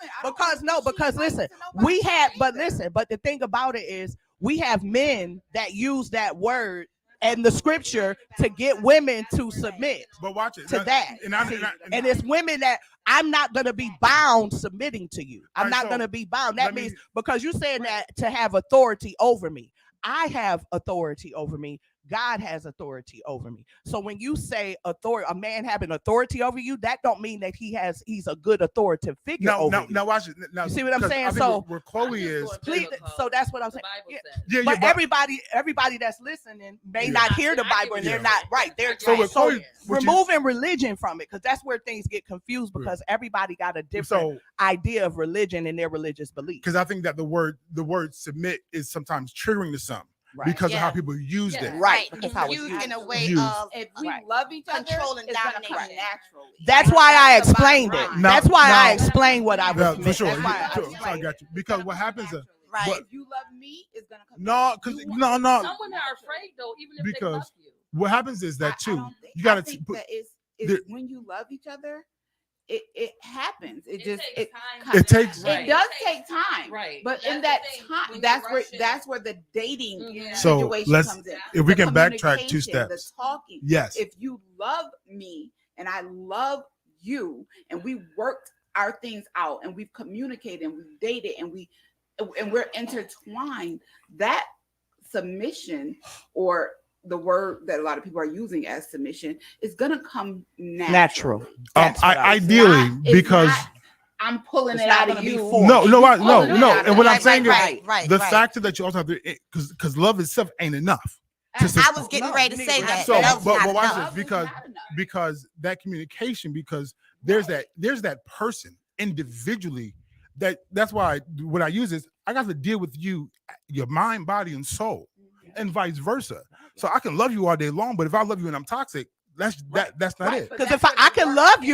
listen, but listen, but the thing about it is we have men that use that word and the scripture to get women to submit But watch it to Now- that. And And it's women that I'm not gonna be bound submitting to you. I'm Alright, not so gonna be bound. let That me- means because you're saying that to have authority over me. I have authority over me. God has authority over me. So when you say authority, a man having authority over you, that don't mean that he's a good authoritative figure over you. now watch it. Now, You see what I'm 'cause saying? I think So where Chloe I'm just is, going please, biblical. so that's what I'm The saying. Bible Yeah. says. yeah, But everybody that's listening may Yeah. not hear the I get Bible what and they're you're not saying. right. They're So with so Chloe, what you- removing religion from it because that's where things get confused because everybody got a different so idea of religion and their religious beliefs. because I think that the word submit is sometimes triggering to some Right. because of how Yeah. people used Yeah. it. Right. It's Because how it's used used. in a way Used. of If we Right. love each other, Control and it's gonna come domination. naturally. That's Like, why I that's the bottom explained it. line. Now- That's why I now- explained what I was Yeah, for meant. sure. That's why I So explained I it. got you because what happens is Right. But- If you love me, it's gonna come. no, because You want- no. Some women are afraid though, even if they Because love you. What happens is that I too. don't think- You got I to think put. that it's there- when you love each other, it happens. It just takes time. comes- It takes- Right. It does take time. Right. But That's in the that thing. time, When that's you where rush it. that's where the dating Mhm. So, situation let's- comes in. if we The can backtrack 2 communication, steps. the talking. Yes. If you love me and I love you, and we worked our things out, and we've communicated, and we've dated, and we're intertwined, that submission, or the word that a lot of people are using as submission, is gonna come Natural. naturally. That's what I was saying. Ideally, It's because not, I'm pulling It's it not out of gonna be you. forced. no, and no, you I, no, pulling it no. out of And what me. I'm saying is right. the factor that you also have to because love itself ain't enough. I was getting No, ready to you say need- that. So, Love's but not watch enough. this because that communication because there's that person individually that's why what I use is I got to deal with you, your mind, body, and soul, and vice versa. So I can love you all day long, but if I love you and I'm toxic, that's not it. Because if I can love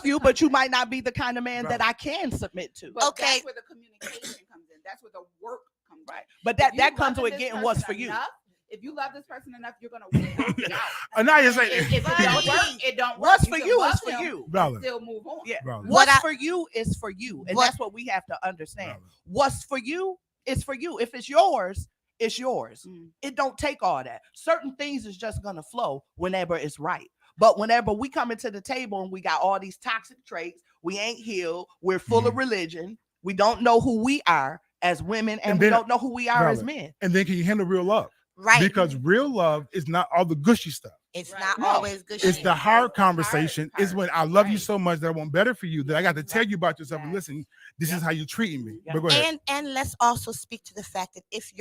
you, but you might not be the kind of man that I can submit to. But Okay. that's where the communication comes in. That's where the work comes in. Right. But If you that comes loving with this getting person what's for you. enough, if you love this person enough, you're gonna work it out. And now you're saying, If it don't work, it don't work. What's for can you love is for him you. and Valid. still move on. Yeah. Valid. What's What I- for you is for you. And What- that's what we have to understand. Valid. What's for you is for you. If it's yours, it's yours. Mm. It don't take all that. Certain things is just gonna flow whenever it's right. But whenever we come into the table and we got all these toxic traits, we ain't healed, we're full of religion, we don't know who we are as women, and we then- don't know who we are as Valid. men. And then can you handle real love? Right. Because real love is not all the gushy stuff. It's Right. not No. always good It's shit. the hard conversation. Hard Is when I love you right. so much that I want better for you that I got to tell you about yourself and Yes. listen, this is how you're treating me. Yep. But go ahead. And let's also speak to the fact that if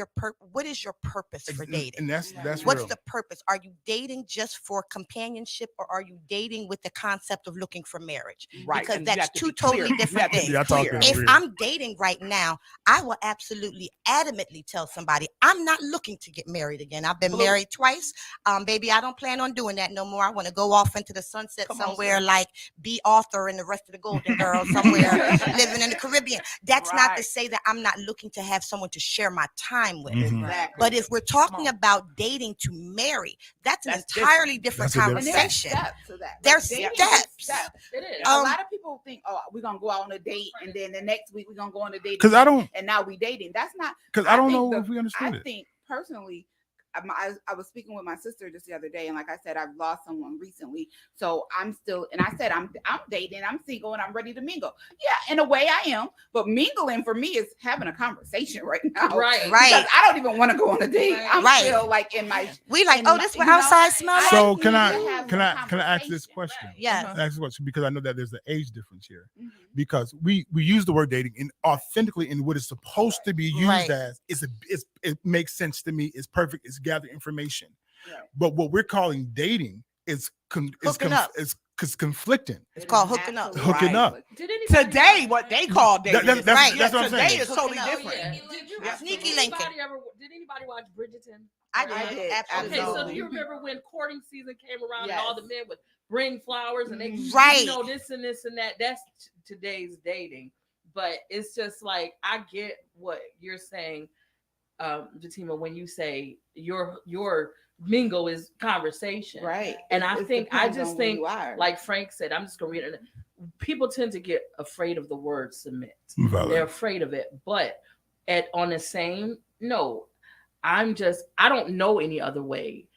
what is your purpose for dating? And that's What's real. the purpose? Are you dating just for companionship, or are you dating with the concept of looking for marriage? Right. Because And you that's have to two be clear. totally You different have to be things. Yeah, I talk clear. to If real. I'm dating right now, I will absolutely adamantly tell somebody I'm not looking to get married again. I've been Blue. married twice. Baby, I don't plan on doing that no more. I want to go off into the sunset Come on, somewhere sis. like B. Arthur and the rest of the Golden Girls somewhere living in the Caribbean. That's not to Right. say that I'm not looking to have someone to share my time with. Mhm. Exactly. But if we're talking on. about dating to marry, that's an That's entirely different That's a different- And there's conversation. steps to that. Like, There's dating is steps. It is. A Um, lot of people think, oh, we're gonna go out on a date, and then the next week we're gonna go on a date. Because I again, don't and now we dating. That's not. because I don't think know if we I understood it. think personally, I was speaking with my sister just the other day, and like I said, I've lost someone recently, so I'm still. And I said I'm dating, I'm single, and I'm ready to mingle. Yeah, in a way I am, but mingling for me is having a conversation right now. Right. Right. Because I don't even want to go on a date. I'm Right. still like in my. We like, in oh, my- this you what know, outside smell like? So need can to I have can a I ask this conversation. question? Yes. Ask this question because I know that there's an age difference here. Mhm. Because we use the word dating and authentically in what it's supposed to be used Right. as it makes sense to me. It's perfect. It's gather information. Right. But what we're calling dating is Hooking up. is conflicting. It's called hooking up. Absolutely. Hooking up. Did anybody Today, what they call dating. That- is- that's- Right. that's what I'm today saying. is totally Hooking up. different. Yeah. Did you Yeah. Sneaky did linking. did anybody watch Bridgerton? I I did. did. Absolutely. Okay, so do Absolutely. you remember when courting season came around Yes. and all the men would bring flowers and they, Right. you know, this and this and that? That's today's dating. But it's just like I get what you're saying. Fatima, when you say your mingle is conversation, Right. And I depends just on who think, you are. like Frank said, I'm just gonna read it. People tend to get afraid of the word submit. Valid. They're afraid of it, but on the same note, I don't know any other way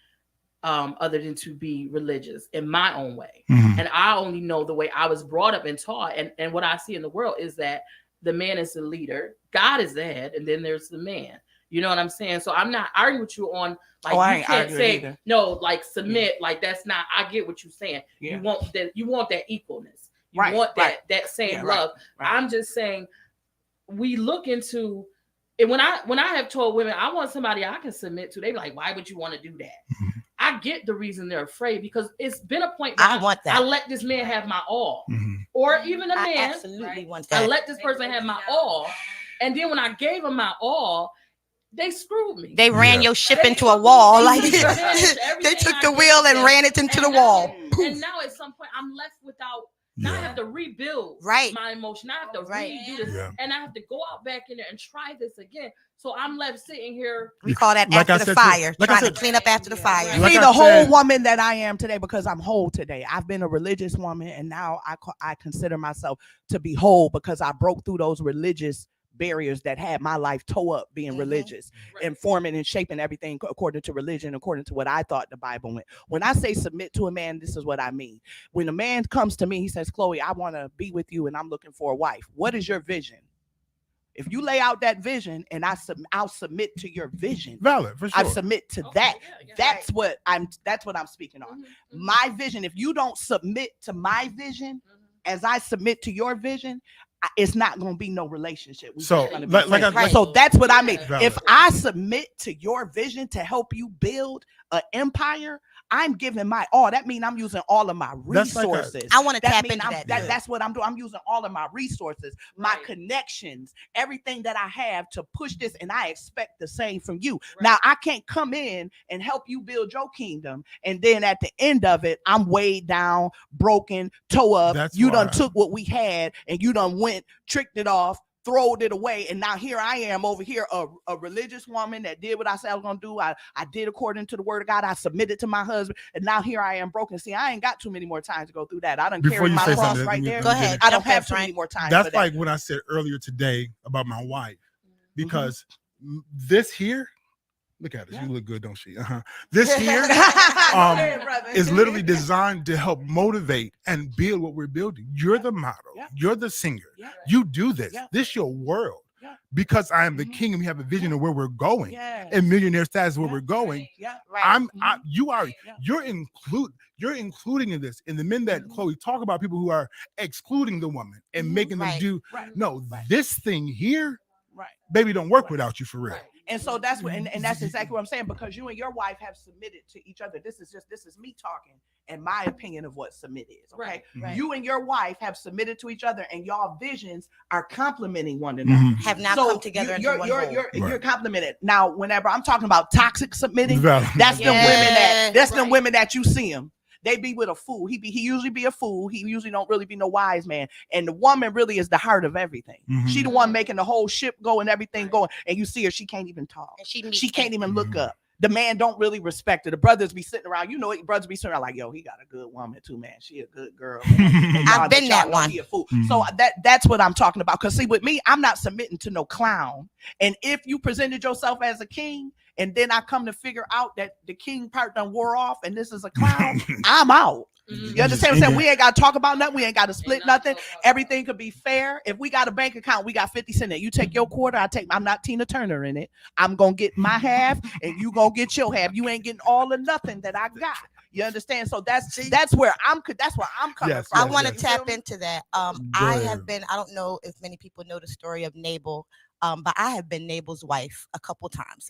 other than to be religious in my own way. Mhm. And I only know the way I was brought up and taught. And what I see in the world is that the man is the leader, God is the head, and then there's the man. You know what I'm saying? So I'm not arguing with you on like I you ain't can't arguing say either. no, like submit, like that's not. I get what you're saying. Yeah. You want that equalness. You Right, want right. that same Yeah, right, love. right. I'm just saying we look into. And when I have told women I want somebody I can submit to, they be like, why would you want to do that? Mhm. I get the reason they're afraid, because it's been a point where I want that. I let this man have my all, Mhm. or even a I man. absolutely want I that. let this person have my all, and then when I gave them my all, they screwed me. They ran Yeah. your ship They into took a me- wall. they Like took advantage of they everything took I the gave wheel and them. ran it into the And now- wall. And now at some point I'm left without. Now I Yeah. have to rebuild Right. my emotion. I have to Right. redo this, Yeah. and I have to go out back in there and try this again. So I'm left sitting here. We call that Like I after the said, fire. like I Trying said- to clean up after the fire. Right. Like See, I the whole said- woman that I am today, because I'm whole today. I've been a religious woman, and now I consider myself to be whole because I broke through those religious barriers that had my life toe up being Mhm. religious Right. and forming and shaping everything according to religion, according to what I thought the Bible meant. When I say submit to a man, this is what I mean. When a man comes to me, he says, Chloe, I want to be with you and I'm looking for a wife. What is your vision? If you lay out that vision and I'll submit to your vision. Valid for sure. I submit to Okay, that. yeah. That's what I'm speaking on. Mhm, mhm. My vision, if you don't submit to my vision Mhm. as I submit to your vision, it's not going to be no relationship. We're So, just gonna be like I- friends. Right. So that's what I mean. Yeah. Valid. If I submit to your vision to help you build an empire, I'm giving my all. That means I'm using all of my That's like a- resources. I want to That tap mean into I'm, that. that too. that's what I'm doing. I'm using all of my resources, my Right. connections, everything that I have to push this, and I expect the same from you. Right. Now I can't come in and help you build your kingdom, and then at the end of it, I'm weighed down, broken, toe up. That's You done why- took what we had, and you done went, tricked it off, throwed it away, and now here I am over here, a religious woman that did what I said I was gonna do. I did according to the word of God. I submitted to my husband, and now here I am broken. See, I ain't got too many more times to go through that. I done Before carried you my say cross something, right let me- there. Go ahead. I don't Jump in, have too many Frank. more times. That's for that. like what I said earlier today about my wife, because this here, look at this. Yeah. You look good, don't she? This here Go ahead, brother. is literally designed to help motivate and build what we're building. You're the model. Yeah. You're the singer. Yeah. You do this. Yeah. This your world. Yeah. Because I am the Mhm. king and we have a vision of where we're going. Yes. And millionaire status is where Yeah. we're going. Yeah. Right. You're including in this, in the men that Mhm. Chloe talk about, people who are excluding the woman and Mhm. making them Right. do. Right. No, Right. this thing here, Right. baby, don't work Right. without you for real. Right. And so that's what, and that's exactly what I'm saying, because you and your wife have submitted to each other. This is me talking and my opinion of what submit is. Okay. Right, right. You and your wife have submitted to each other, and y'all visions are complementing one another. Mhm. Have now come together into one whole. You're complimented. Now, whenever I'm talking about toxic submitting, Valid. that's them Yeah. them women that you see them. They be with a fool. He usually be a fool. He usually don't really be no wise man. And the woman really is the heart of everything. Mhm. She the one making the whole ship go and everything going. And you see her, she can't even talk. And she She can't even look Mhm. up. The man don't really respect her. The brothers be sitting around. You know, brothers be sitting around like, yo, he got a good woman too, man. She a good girl. Man. And I've y'all- been but y'all that know one. he a fool. Mhm. So that's what I'm talking about. Because see, with me, I'm not submitting to no clown. And if you presented yourself as a king, and then I come to figure out that the king part done wore off, and this is a clown, I'm out. Mhm. You understand what I'm saying? We ain't got to talk about nothing. We ain't got to split Ain't nothing. nothing to talk about. Everything could be fair. If we got a bank account, we got 50 cents in it. You take your quarter, I'm not Tina Turner in it. I'm going to get my half and you going to get your half. You ain't getting all or nothing that I got. You understand? So that's where I'm coming Yes, from. I yes, want to yes. tap into that. Go I ahead. have been, I don't know if many people know the story of Nabal, but I have been Nabal's wife a couple times.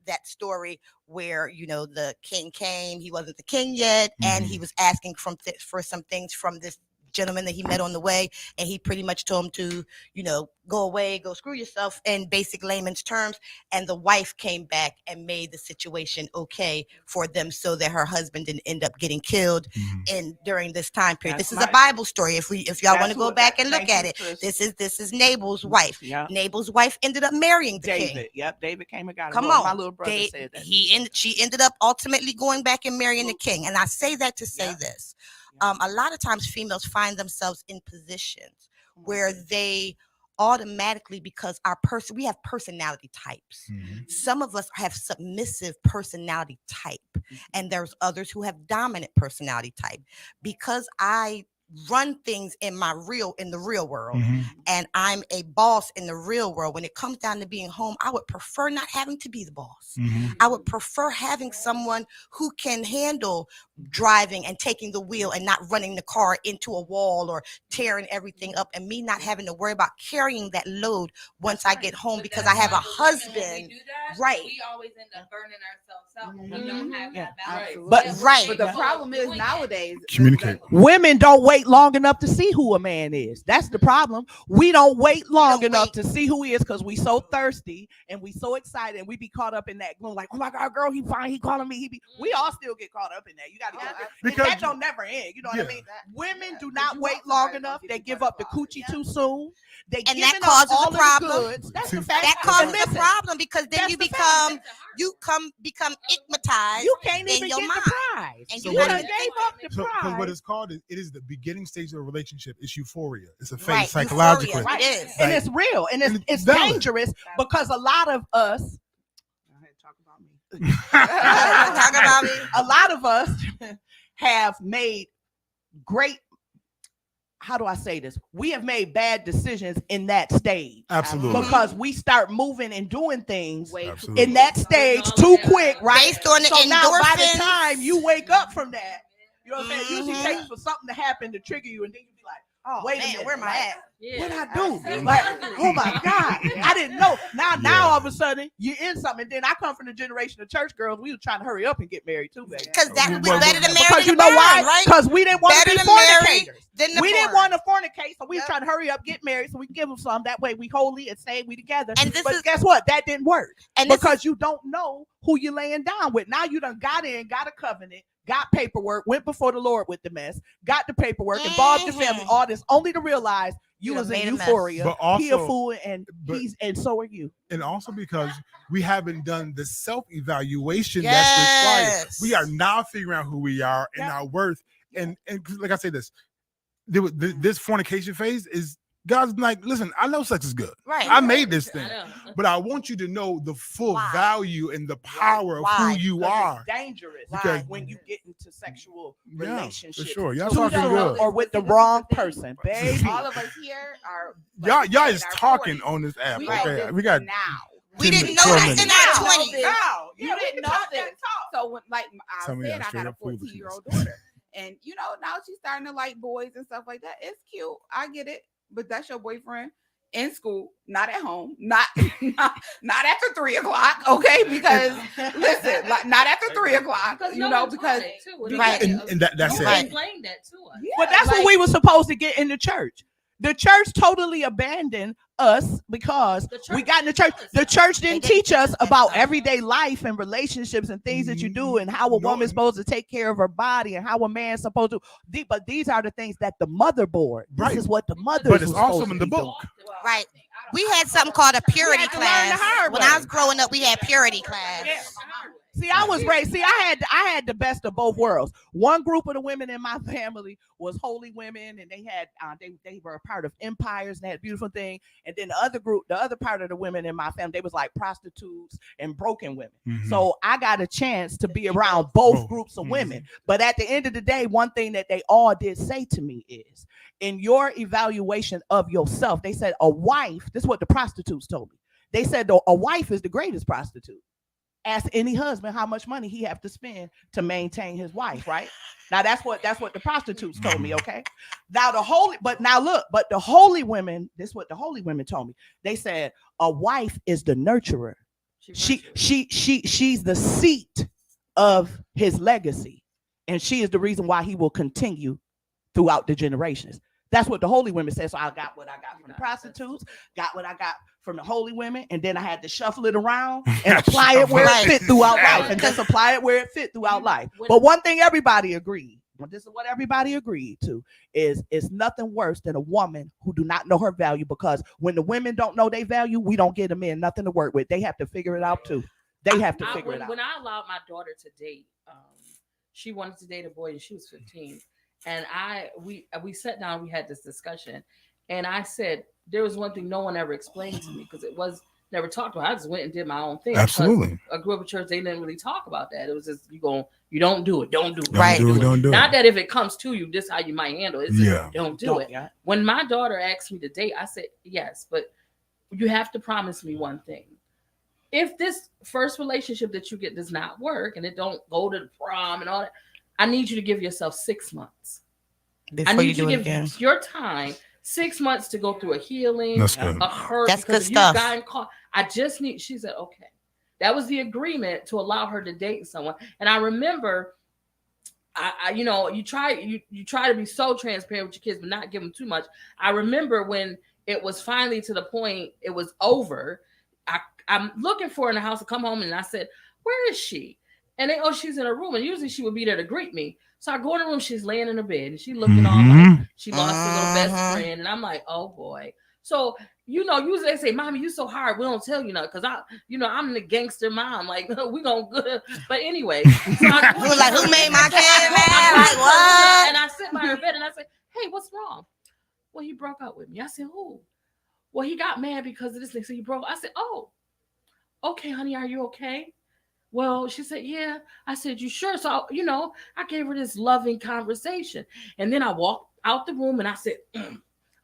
That story where, the king came, he wasn't the king yet, and he was asking for some things from this gentleman that he met on the way, and he pretty much told him to, go away, go screw yourself in basic layman's terms. And the wife came back and made the situation okay for them so that her husband didn't end up getting killed during this time period. That's this is a Bible story. If y'all want to go back and look at it, this is Nabal's wife. Yep. Nabal's wife ended up marrying the David. king. Yep, David came and got her. Come Well, on, my little brother said that. She ended up ultimately going back and marrying the king. And I say that to say this: a lot of times females find themselves in positions where they automatically, because we have personality types. Some of us have submissive personality type, and there's others who have dominant personality type. Because I run things in the real world, and I'm a boss in the real world. When it comes down to being home, I would prefer not having to be the boss. I would prefer having someone who can handle driving and taking the wheel and not running the car into a wall or tearing everything up, and me not having to worry about carrying that load once I get home, because I have a husband. Right. We always end up burning ourselves out when we don't have that balance. But the problem is nowadays, communicate. Women don't wait long enough to see who a man is. That's the problem. We don't wait long enough to see who he is because we so thirsty and we so excited, and we be caught up in that gloom. Like, oh my God, girl, he fine. He calling me. We all still get caught up in that. You got to get because that don't never end. You know what I mean? Women do not wait long enough. They give up the coochie too soon. And that causes a problem. That's the fact. That causes a problem, because then you become igmatized. You can't even get the prize. And So you what gotta is- gave up the prize. Because what it's called it is the beginning stage of a relationship. It's euphoria. It's a phase Right, psychologically. euphoria, it is. And it's real, and it's valid. dangerous, because a lot of us Talk about me. a lot of us have made great, how do I say this? We have made bad decisions in that stage. Absolutely. Because we start moving and doing things Absolutely. in that stage too quick, right? Based on the so now by the endorphins. time you wake up from that, you know what I'm saying? It usually takes for something to happen to trigger you, and then you be like, Oh, wait a man, minute, where am I at? what I do? Like, oh my God, I didn't know. Now all of a sudden you're in something. And then I come from the generation of church girls. We were trying to hurry up and get married too, baby. Because that would be Well, better than married. Because you know why? Right? Because we didn't want to be Better than married fornicators. than the We didn't porn. want to fornicate, so we was trying to hurry up, get married, so we can give them some. That way we holy and say we together. And But guess what? That didn't work. And Because you don't know who you're laying down with. Now you done got a covenant, got paperwork, went before the Lord with the mess, got the paperwork, involved the family, all this, only to realize you was in euphoria. But He a also- fool, and but- so are you. And also because we haven't done the self-evaluation Yes. that's required. We are now figuring out who we are and our worth. And like I say this fornication phase is God's like, listen, I know sex is good. Right. I made this thing. But I want you to know the full value and the power of who you are. It's dangerous Because- when you get into sexual Yeah, relationships. for sure. Y'all too talking soon good. or with the wrong person, baby. all of us here are Y'all is in our talking 40s. on this app. We Okay, know this we got now. We 10 didn't know 12 this minutes. in our Now, 20s. No, You didn't know this. So when, like I Tell me said, that I straight got a up foolishness. 14-year-old daughter, and now she's starting to like boys and stuff like that. It's cute. I get it, but that's your boyfriend in school, not at home, not after 3:00. Okay, because listen, like, not after 3:00. Because Right. And that's You it. explained that to us. But that's what we were supposed to get in the church. The church totally abandoned us because we got in the church. The church didn't teach us about everyday life and relationships and things that you do and how a woman's supposed to take care of her body and how a man's supposed to. But these are the things that the motherboard. This Right. is what the mother. But it's also in the book. Right. We had something called a purity had to learn the class. hard When way. I was growing up, we had purity class. Yeah. See, I was raised. See, I had the best of both worlds. One group of the women in my family was holy women, and they had they were a part of empires and they had beautiful thing. And then the other part of the women in my family, they was like prostitutes and broken women. Mhm. So I got a chance to be around both groups of women. But at the end of the day, one thing that they all did say to me is, in your evaluation of yourself, they said a wife. This is what the prostitutes told me. They said a wife is the greatest prostitute. Ask any husband how much money he have to spend to maintain his wife, right? Now that's what the prostitutes told me, okay? Now the holy women, this is what the holy women told me. They said a wife is the nurturer. She's the seat of his legacy, and she is the reason why he will continue throughout the generations. That's what the holy women said. So I got what I got from the prostitutes, got what I got from the holy women, and then I had to shuffle it around and apply it where it fit throughout life, and just apply it where it fit throughout life. But one thing everybody agreed, this is what everybody agreed to, is it's nothing worse than a woman who do not know her value, because when the women don't know their value, we don't get them in nothing to work with. They have to figure it out too. They have to figure it out. When I allowed my daughter to date, she wanted to date a boy and she was 15. And we sat down, we had this discussion, and I said there was one thing no one ever explained to me, because it was never talked about. I just went and did my own thing. Absolutely. I grew up in church, they didn't really talk about that. It was just you don't do it. Don't do it. Right. Don't do it. Not that if it comes to you, this is how you might handle it. It's just, don't do it. Yeah. When my daughter asked me to date, I said yes, but you have to promise me one thing. If this first relationship that you get does not work and it don't go to the prom and all that, I need you to give yourself 6 months. Before I need you you do to it again. give your time 6 months to go through a healing, That's good. a hurt. That's because good if stuff. You got caught, I just need. She said, okay. That was the agreement to allow her to date someone. And I remember, you try to be so transparent with your kids, but not give them too much. I remember when it was finally to the point it was over. I'm looking for her in the house to come home, and I said, where is she? And they, she's in her room, and usually she would be there to greet me. So I go in the room, she's laying in her bed, and she looking all like she lost her little best friend, and I'm like, oh boy. So usually they say, "Mommy, you so hard, we don't tell you nothing," because I'm the gangster mom, like we gonna good. But anyway, so You were like, who made my kid mad? Like what? And I sit by her bed and I say, hey, what's wrong? Well, he broke up with me. I said, who? Well, he got mad because of this thing, so he broke. I said, oh, okay, honey, are you okay? Well, she said, yeah. I said, you sure? So, I gave her this loving conversation. And then I walked out the room and I said,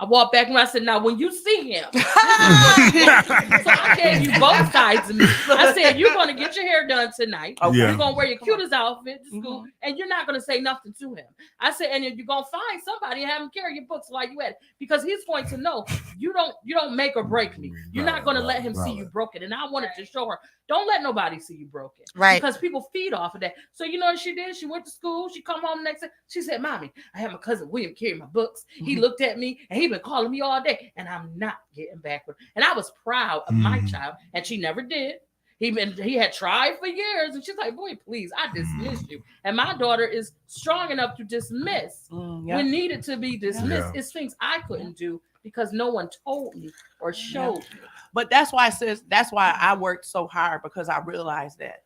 I walked back and I said, now, when you see him, so I gave you both sides of me. I said, you're going to get your hair done tonight. Yeah. You're going to wear your cutest outfit to school, and you're not going to say nothing to him. I said, and you're going to find somebody and have him carry your books while you at it, because he's going to know you don't make or break me. You're not going to let him see you broken. And I wanted to show her, don't let nobody see you broken. Right. Because people feed off of that. So you know what she did? She went to school. She come home next day. She said, Mommy, I had my cousin William carry my books. He looked at me and he been calling me all day, and I'm not getting back with her. And I was proud of my child, and she never did. He had tried for years, and she's like, boy, please, I dismissed you. And my daughter is strong enough to dismiss when needed to be dismissed. Yeah. It's things I couldn't do because no one told me or showed me. But that's why I worked so hard, because I realized that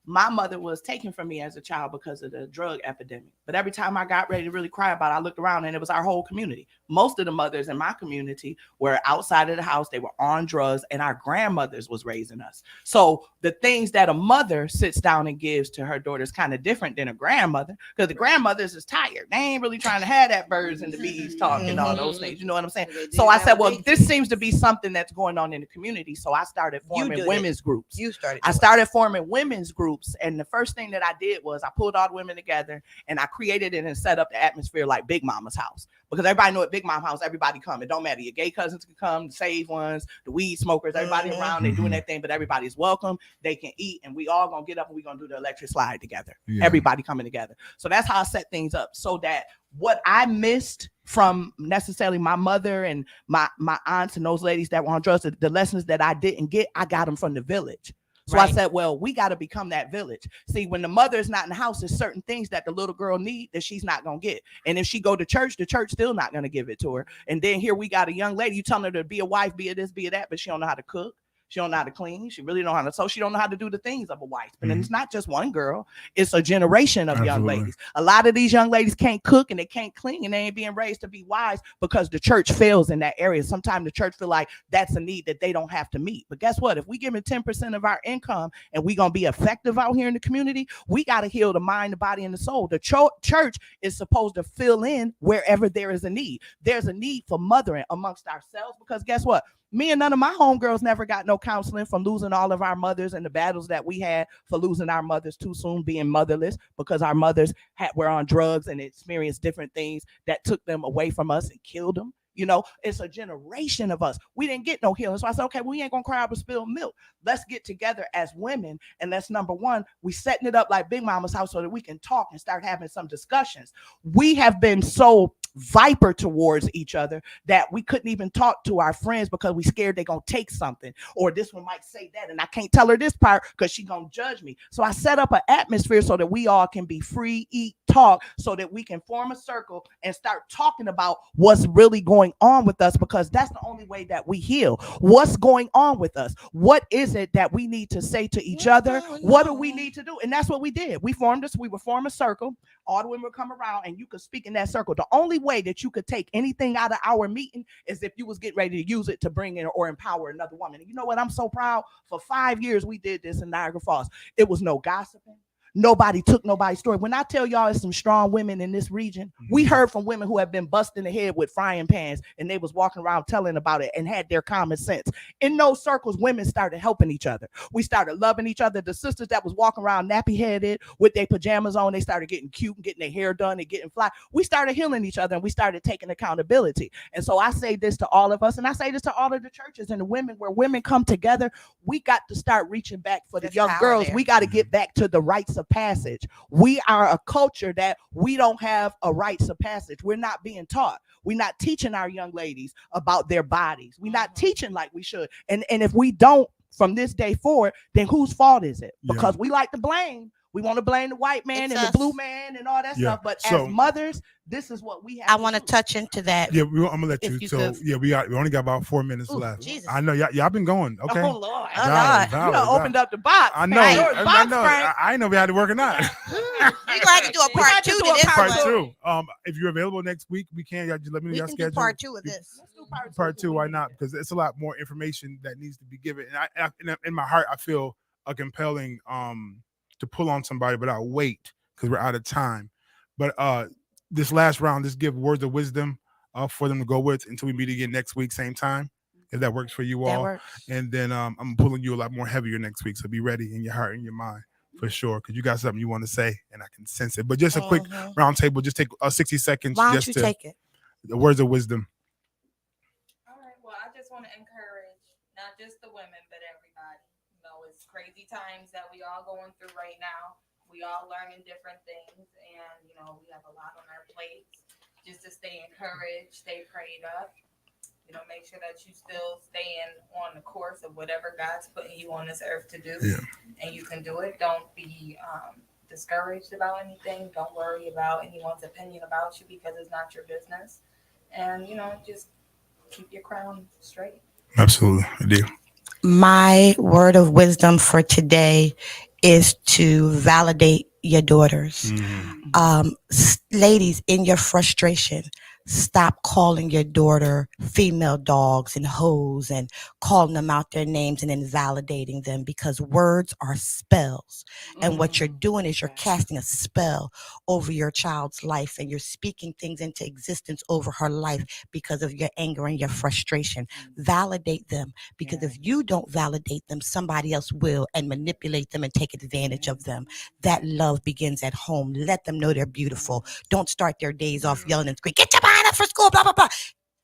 my mother was taken from me as a child because of the drug epidemic. But every time I got ready to really cry about it, I looked around and it was our whole community. Most of the mothers in my community were outside of the house. They were on drugs, and our grandmothers was raising us. So the things that a mother sits down and gives to her daughter is kind of different than a grandmother, because the grandmothers is tired. They ain't really trying to have that birds and the bees talk and all those things. You know what I'm saying? So I said, well, this seems to be something that's going on in the community. So I started forming women's groups. I started forming women's groups. And the first thing that I did was I pulled all the women together and I created it and set up the atmosphere like Big Mama's house. Because everybody know at Big Mama's house, everybody come. It don't matter. Your gay cousins can come, the saved ones, the weed smokers, everybody around, they doing their thing, but everybody's welcome. They can eat, and we all gonna get up and we gonna do the electric slide together. Yeah. Everybody coming together. So that's how I set things up, so that what I missed from necessarily my mother and my aunts and those ladies that were on drugs, the lessons that I didn't get, I got them from the village. So I said, well, we got to become that village. See, when the mother is not in the house, there's certain things that the little girl need that she's not going to get. And if she go to church, the church still not going to give it to her. And then here we got a young lady, you telling her to be a wife, be a this, be a that, but she don't know how to cook. She don't know how to clean. She really don't know how to, so she don't know how to do the things of a wife. But then it's not just one girl. It's a generation of young ladies. A lot of these young ladies can't cook and they can't clean, and they ain't being raised to be wise because the church fails in that area. Sometimes the church feel like that's a need that they don't have to meet. But guess what? If we give them 10% of our income and we going to be effective out here in the community, we got to heal the mind, the body, and the soul. The church is supposed to fill in wherever there is a need. There's a need for mothering amongst ourselves, because guess what? Me and none of my homegirls never got no counseling from losing all of our mothers and the battles that we had for losing our mothers too soon, being motherless, because our mothers were on drugs and experienced different things that took them away from us and killed them. You know, it's a generation of us. We didn't get no healing. So I said, okay, we ain't gonna cry over spilled milk. Let's get together as women, and let's, number one, we setting it up like Big Mama's house so that we can talk and start having some discussions. We have been so viper towards each other that we couldn't even talk to our friends because we scared they're gonna take something, or this one might say that and I can't tell her this part because she gonna judge me. So I set up an atmosphere so that we all can be free, eat, talk, so that we can form a circle and start talking about what's really going on with us, because that's the only way that we heal. What's going on with us? What is it that we need to say to each other? What do we need to do? And that's what we did. We would form a circle. All the women would come around and you could speak in that circle. The only way that you could take anything out of our meeting is if you was getting ready to use it to bring in or empower another woman. And you know what? I'm so proud. For 5 years, we did this in Niagara Falls. It was no gossiping. Nobody took nobody's story. When I tell y'all it's some strong women in this region, we heard from women who have been busted in the head with frying pans, and they was walking around telling about it and had their common sense. In those circles, women started helping each other. We started loving each other. The sisters that was walking around nappy headed with their pajamas on, they started getting cute and getting their hair done and getting fly. We started healing each other, and we started taking accountability. And so I say this to all of us, and I say this to all of the churches and the women, where women come together, we got to start reaching back for the young girls. We got to get back to the rites of passage. We are a culture that we don't have a rites of passage. We're not being taught. We're not teaching our young ladies about their bodies. We're not teaching like we should. And if we don't from this day forward, then whose fault is it? Because we like to blame. We want to blame the white man and the blue man and all that stuff. But as mothers, this is what we have. I want to touch into that. Yeah, I'm gonna let you. So we only got about 4 minutes left. Jesus. I know y'all been going. Okay. Oh Lord. Oh, Lord. You opened up the box. I know. I know we had to work it out. We're gonna have to do a part two to this. Part two. If you're available next week, we can. Y'all just let me know we your can schedule. do part two of this. Let's do Part two. Why not? Because it's a lot more information that needs to be given. And in my heart, I feel a compelling to pull on somebody, but I'll wait because we're out of time. But this last round, just give words of wisdom for them to go with until we meet again next week, same time, if that works for you all. That works. And then I'm pulling you a lot more heavier next week, so be ready in your heart and your mind for sure, because you got something you want to say, and I can sense it. But just a quick round table, just take 60 seconds. Why don't just you to take it? The words of wisdom. All right. Well, I just want to encourage not just the women, but everybody. You know, it's crazy times that we all going through right now. We all learning different things, and you know, we have a lot on our plates. Just to stay encouraged, stay prayed up. You know, make sure that you still staying on the course of whatever God's putting you on this earth to do, and you can do it. Don't be discouraged about anything. Don't worry about anyone's opinion about you, because it's not your business. And you know, just keep your crown straight. Absolutely, I do. My word of wisdom for today is to validate your daughters. Ladies, in your frustration, stop calling your daughter female dogs and hoes and calling them out their names and invalidating them, because words are spells. And what you're doing is you're casting a spell over your child's life, and you're speaking things into existence over her life because of your anger and your frustration. Validate them, because if you don't validate them, somebody else will, and manipulate them and take advantage of them. That love begins at home. Let them know they're beautiful. Don't start their days off yelling and screaming, "Get your behind up for school, blah, blah, blah."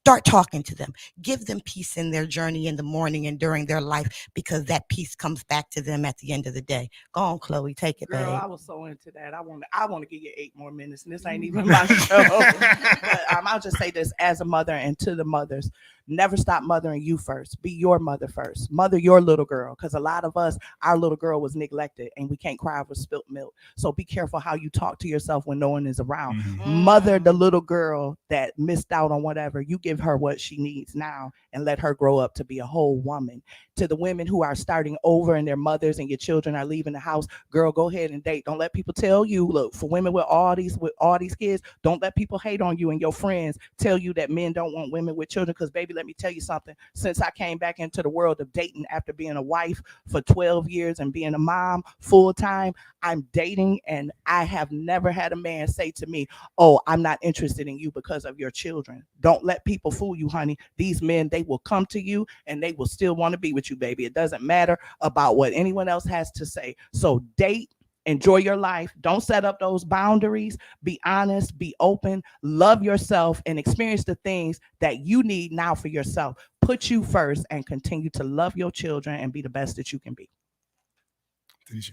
Start talking to them. Give them peace in their journey in the morning and during their life, because that peace comes back to them at the end of the day. Go on, Chloe, take it, Girl, babe. I was so into that. I want to give you 8 more minutes, and this ain't even my show. But I'll just say this as a mother, and to the mothers: never stop mothering you first. Be your mother first. Mother your little girl, because a lot of us, our little girl was neglected, and we can't cry over spilt milk. So be careful how you talk to yourself when no one is around. Mother the little girl that missed out on whatever. You give her what she needs now, and let her grow up to be a whole woman. To the women who are starting over and their mothers and your children are leaving the house, girl, go ahead and date. Don't let people tell you, look, for women with all these kids, don't let people hate on you and your friends tell you that men don't want women with children. Because baby, let me tell you something. Since I came back into the world of dating after being a wife for 12 years and being a mom full time, I'm dating, and I have never had a man say to me, "Oh, I'm not interested in you because of your children." Don't let people fool you, honey. These men, they will come to you and they will still want to be with you, baby. It doesn't matter about what anyone else has to say. So date, Enjoy your life. Don't set up those boundaries. Be honest, be open, love yourself, and experience the things that you need now for yourself. Put you first and continue to love your children and be the best that you can be.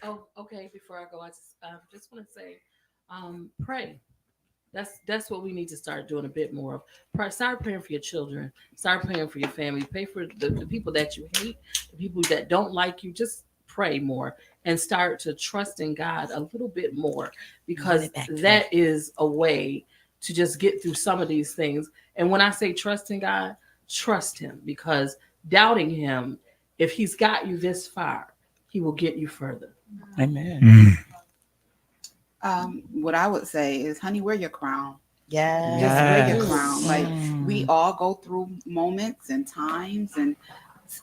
Oh, okay. Before I go, I just want to say, pray. That's what we need to start doing a bit more of. Start praying for your children. Start praying for your family. Pray for the people that you hate, the people that don't like you. Just pray more and start to trust in God a little bit more, because that is a way to just get through some of these things. And when I say trust in God, trust Him, because doubting Him, if He's got you this far, He will get you further. Amen. What I would say is, honey, wear your crown. Yes. Just wear your crown. Like, we all go through moments and times and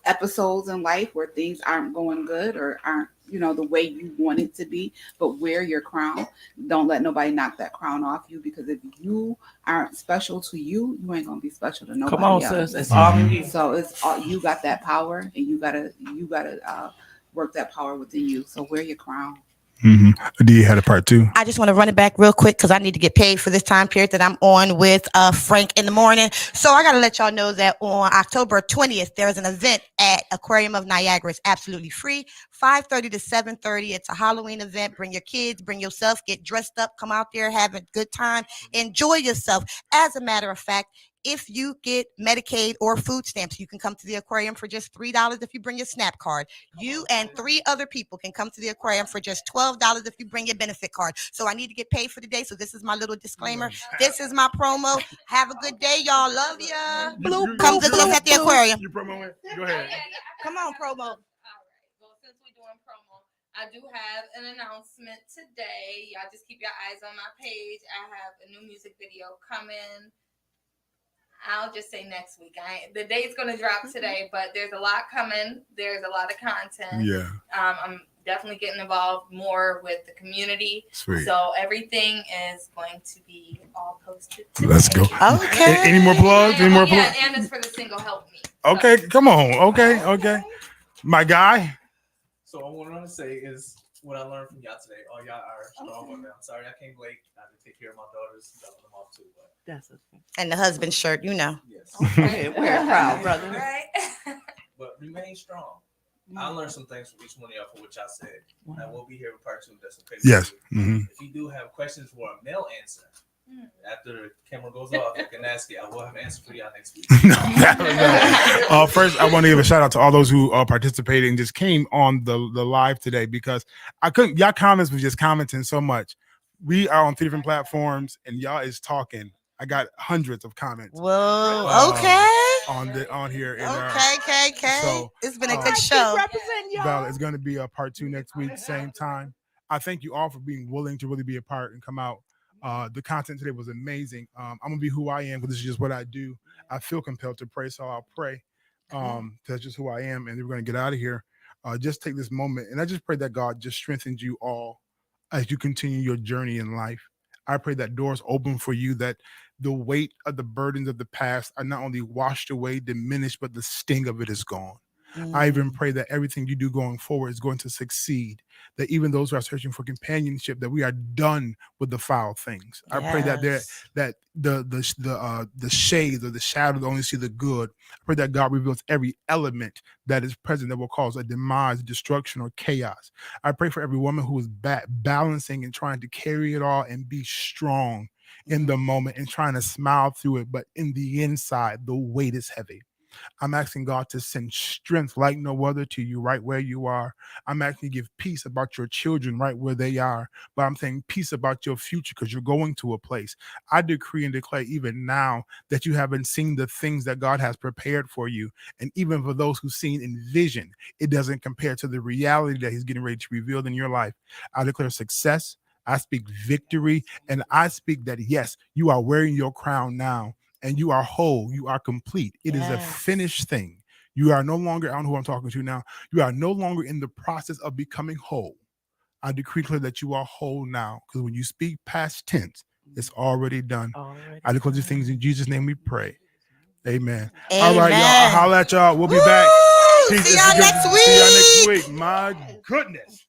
episodes in life where things aren't going good or aren't, the way you want it to be. But wear your crown. Don't let nobody knock that crown off you, because if you aren't special to you, you ain't gonna be special to nobody Come on, else. sis. It's all in you. So it's all, you got that power, and you gotta work that power within you. So wear your crown. D had a part two. I just want to run it back real quick because I need to get paid for this time period that I'm on with Frank in the morning. So I got to let y'all know that on October 20th, there's an event at Aquarium of Niagara. It's absolutely free, 5:30 to 7:30. It's a Halloween event. Bring your kids, bring yourself, get dressed up, come out there, have a good time, enjoy yourself. As a matter of fact, if you get Medicaid or food stamps, you can come to the aquarium for just $3 if you bring your SNAP card. You and 3 other people can come to the aquarium for just $12 if you bring your benefit card. So I need to get paid for the day. So this is my little disclaimer. This is my promo. Have a good day, y'all. Love ya. Come visit us at the aquarium. You promo it? Go ahead. Come on, promo. All right. Well, since we're doing promo, I do have an announcement today. Y'all just keep your eyes on my page. I have a new music video coming. I'll just say next week. The date's going to drop today, but there's a lot coming. There's a lot of content. Yeah. I'm definitely getting involved more with the community. Sweet. So everything is going to be all posted today. Let's go. Okay. Any more plugs? Any more plugs? And it's for the single Help Me. Okay, come on. Okay. My guy. So what I want to say is what I learned from y'all today. All y'all are strong women. I'm sorry I came late. I had to take care of my daughters and drop them off too. But That's okay. And the husband's shirt, yes. Okay, we're proud, brother. Right? But remain strong. I learned some things from each one of y'all for what y'all said. I will be here with part 2. That's okay. Yes. If you do have questions for a male answer, after the camera goes off, you can ask it. I will have an answer for y'all next week. First, I want to give a shout out to all those who participated and just came on the live today, because I couldn't. Y'all comments was just commenting so much. We are on 3 different platforms, and y'all is talking. I got hundreds of comments. Whoa. Okay. On here. Okay. So it's been a good show. Val, it's going to be a part 2 next week, same time. I thank you all for being willing to really be a part and come out. The content today was amazing. I'm gonna be who I am, because this is just what I do. I feel compelled to pray, so I'll pray. That's just who I am, and then we're gonna get out of here. Just take this moment, and I just pray that God just strengthens you all as you continue your journey in life. I pray that doors open for you, that the weight of the burdens of the past are not only washed away, diminished, but the sting of it is gone. I even pray that everything you do going forward is going to succeed, that even those who are searching for companionship, that we are done with the foul things. I pray that the shades or the shadows only see the good. I pray that God reveals every element that is present that will cause a demise, destruction, or chaos. I pray for every woman who is balancing and trying to carry it all and be strong in the moment and trying to smile through it, but in the inside, the weight is heavy. I'm asking God to send strength like no other to you right where you are. I'm asking to give peace about your children right where they are. But I'm saying peace about your future, because you're going to a place. I decree and declare even now that you haven't seen the things that God has prepared for you. And even for those who've seen in vision, it doesn't compare to the reality that He's getting ready to reveal in your life. I declare success. I speak victory. And I speak that, yes, you are wearing your crown now. And you are whole, you are complete. It is a finished thing. You are no longer, I don't know who I'm talking to now. You are no longer in the process of becoming whole. I decree that you are whole now, because when you speak past tense, it's already done. I declare these things in Jesus' name we pray. Amen. All right, y'all. I'll holler at y'all. We'll be back. See y'all next week. See y'all next week. My goodness.